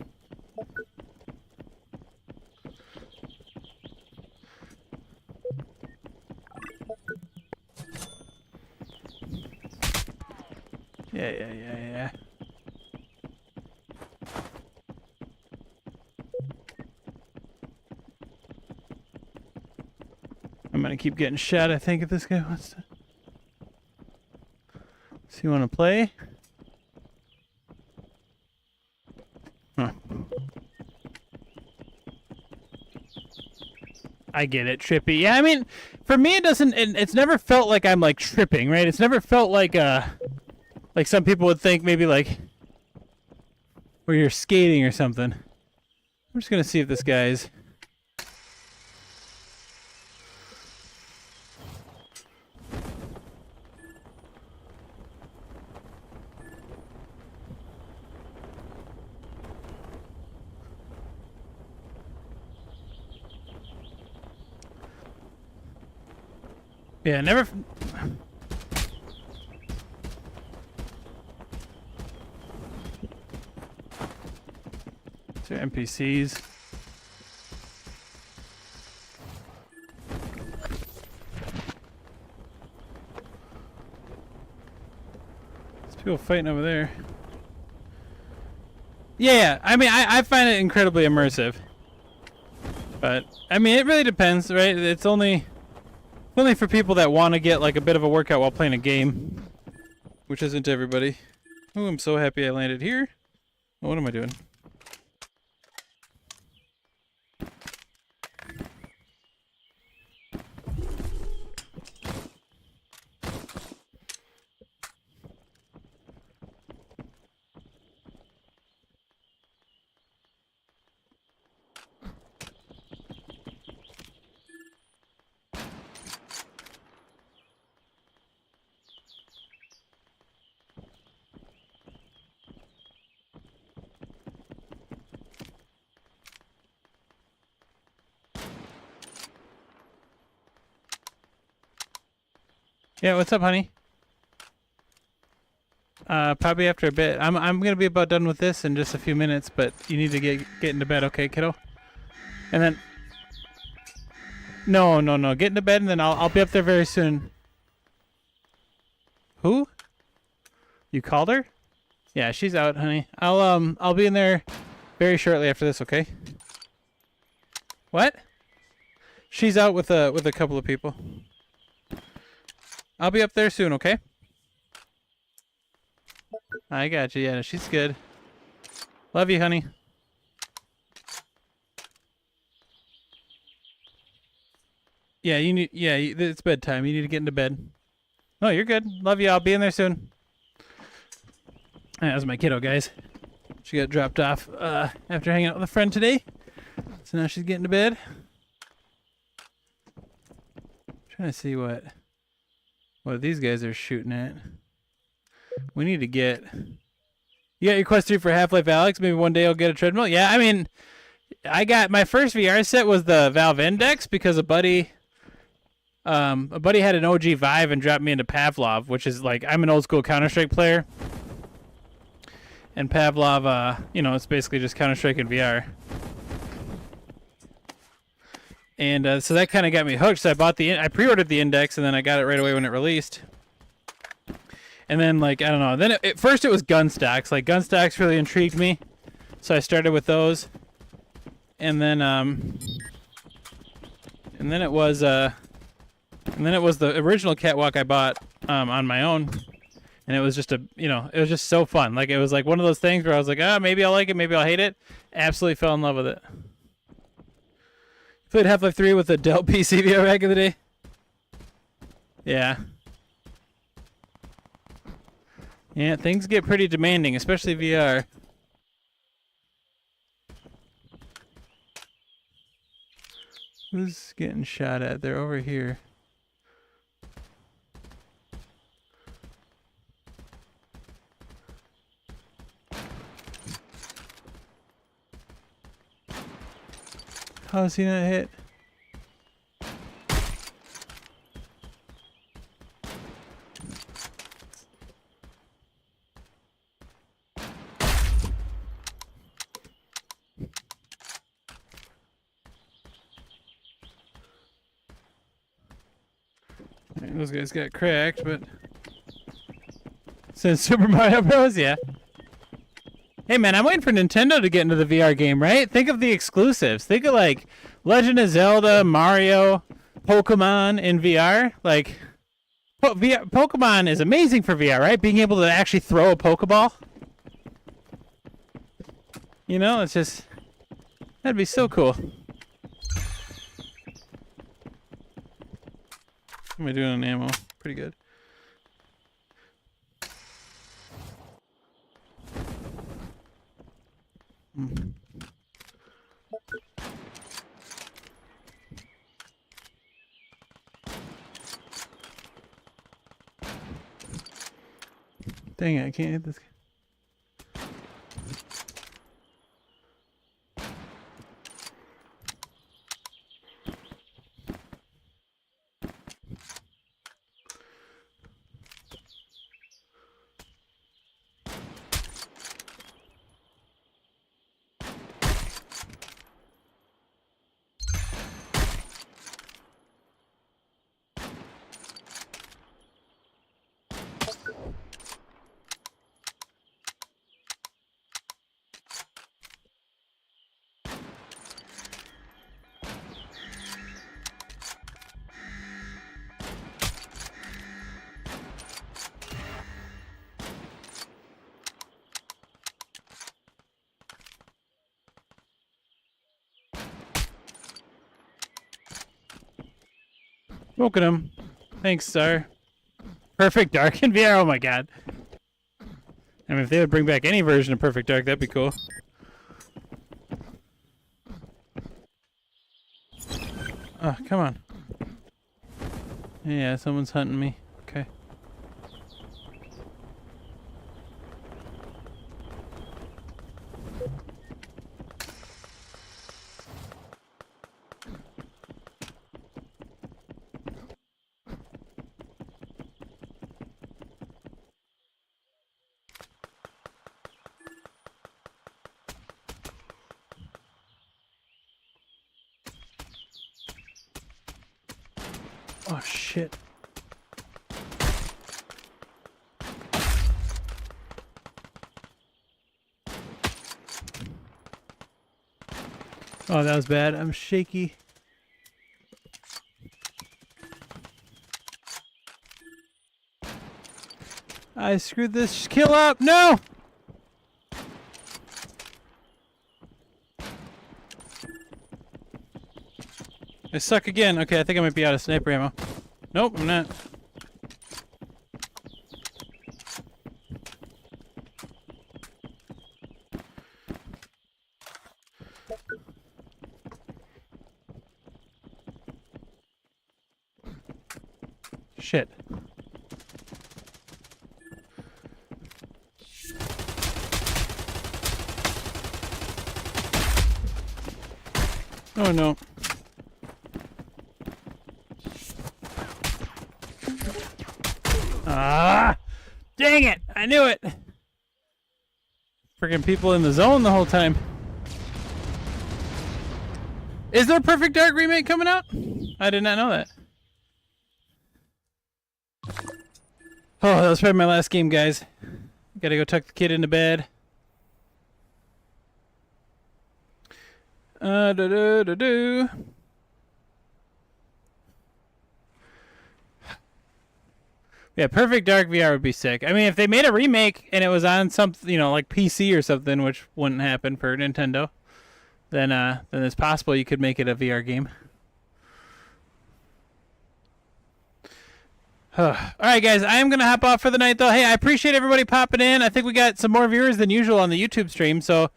Yeah. I'm gonna keep getting shot, I think, if this guy wants to. So you want to play? Huh. I get it, trippy. Yeah, I mean, for me, it's never felt like I'm like tripping, right? It's never felt like some people would think maybe like where you're skating or something. I'm just gonna see if this guy's. Yeah, never. Two NPCs. There's people fighting over there. Yeah, I mean, I find it incredibly immersive. But, I mean, it really depends, right? It's only for people that want to get like a bit of a workout while playing a game, which isn't everybody. Oh, I'm so happy I landed here. What am I doing? Yeah, what's up, honey? Probably after a bit. I'm gonna be about done with this in just a few minutes, but you need to get into bed, okay, kiddo? And then no, get into bed and then I'll be up there very soon. Who? You called her? Yeah, she's out, honey. I'll be in there very shortly after this, okay? What? She's out with a couple of people. I'll be up there soon, okay? I got you. Yeah, she's good. Love you, honey. Yeah, you need. Yeah, it's bedtime. You need to get into bed. No, you're good. Love you. I'll be in there soon. That was my kiddo, guys. She got dropped off after hanging out with a friend today, so now she's getting to bed. Trying to see what these guys are shooting at. We need to get... You got your Quest 3 for Half-Life Alex? Maybe one day I'll get a treadmill? Yeah, I mean, I got... My first VR set was the Valve Index because a buddy had an OG Vive and dropped me into Pavlov, which is like... I'm an old-school Counter-Strike player. And Pavlov, you know, it's basically just Counter-Strike in VR. And so that kind of got me hooked. So I pre-ordered the Index, and then I got it right away when it released. And then, like, I don't know. Then at first it was gun stocks. Like, gun stocks really intrigued me, so I started with those. And then it was the original Catwalk I bought on my own, and it was just it was just so fun. Like, it was like one of those things where I was like, maybe I'll like it, maybe I'll hate it. Absolutely fell in love with it. Played Half-Life 3 with a Dell PC VR back in the day. Yeah. Yeah, things get pretty demanding, especially VR. Who's getting shot at? They're over here. How is he not hit? Alright, those guys got cracked, but since Super Mario Bros, yeah. Hey man, I'm waiting for Nintendo to get into the VR game, right? Think of the exclusives. Think of like Legend of Zelda, Mario, Pokemon in VR. Like, Pokemon is amazing for VR, right? Being able to actually throw a Pokeball. You know, it's just, that'd be so cool. What am I doing on ammo? Pretty good. Dang it, I can't hit this. Smoking him. Thanks, sir. Perfect Dark in VR. Oh my god. I mean, if they would bring back any version of Perfect Dark, that'd be cool. Oh, come on. Yeah, someone's hunting me. Okay. Oh, shit. Oh, that was bad. I'm shaky. I screwed this kill up. No! I suck again. Okay, I think I might be out of sniper ammo. Nope, I'm not. Shit. Oh no. Ah! Dang it! I knew it! Freaking people in the zone the whole time. Is there a Perfect Dark remake coming out? I did not know that. Oh, that was probably my last game, guys. Gotta go tuck the kid into bed. Do. Yeah, Perfect Dark VR would be sick. I mean, if they made a remake and it was on something, you know, like PC or something, which wouldn't happen for Nintendo, then it's possible you could make it a VR game. All right, guys, I am going to hop off for the night, though. Hey, I appreciate everybody popping in. I think we got some more viewers than usual on the YouTube stream, so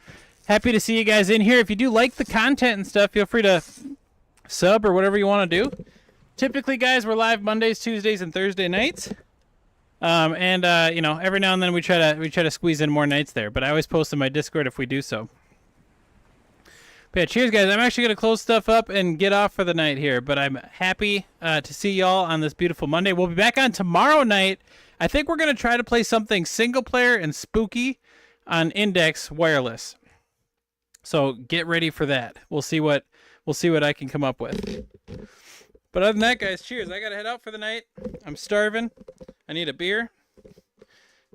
happy to see you guys in here. If you do like the content and stuff, feel free to sub or whatever you want to do. Typically, guys, we're live Mondays, Tuesdays, and Thursday nights. You know, every now and then we try to squeeze in more nights there, but I always post in my Discord if we do so. But yeah, cheers, guys. I'm actually going to close stuff up and get off for the night here, but I'm happy to see y'all on this beautiful Monday. We'll be back on tomorrow night. I think we're going to try to play something single player and spooky on Index Wireless. So get ready for that. We'll see what I can come up with. But other than that, guys, cheers. I got to head out for the night. I'm starving. I need a beer.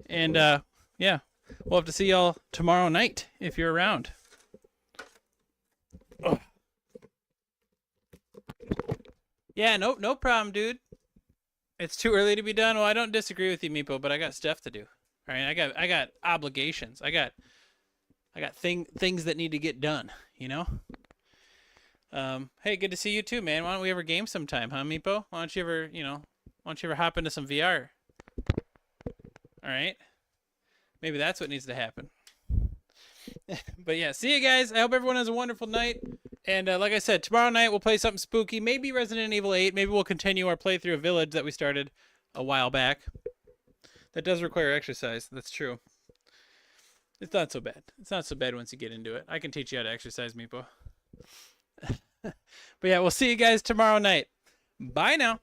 And yeah, we'll have to see y'all tomorrow night if you're around. Ugh. Yeah, no problem, dude. It's too early to be done. Well, I don't disagree with you, Meepo, but I got stuff to do. All right, I got obligations. I got things that need to get done, you know? Hey, good to see you too, man. Why don't we ever game sometime, huh, Meepo? Why don't you ever hop into some VR? All right. Maybe that's what needs to happen. But yeah, see you guys. I hope everyone has a wonderful night. And like I said, tomorrow night we'll play something spooky. Maybe Resident Evil 8. Maybe we'll continue our playthrough of Village that we started a while back. That does require exercise. That's true. It's not so bad. It's not so bad once you get into it. I can teach you how to exercise, Meepo. But yeah, we'll see you guys tomorrow night. Bye now.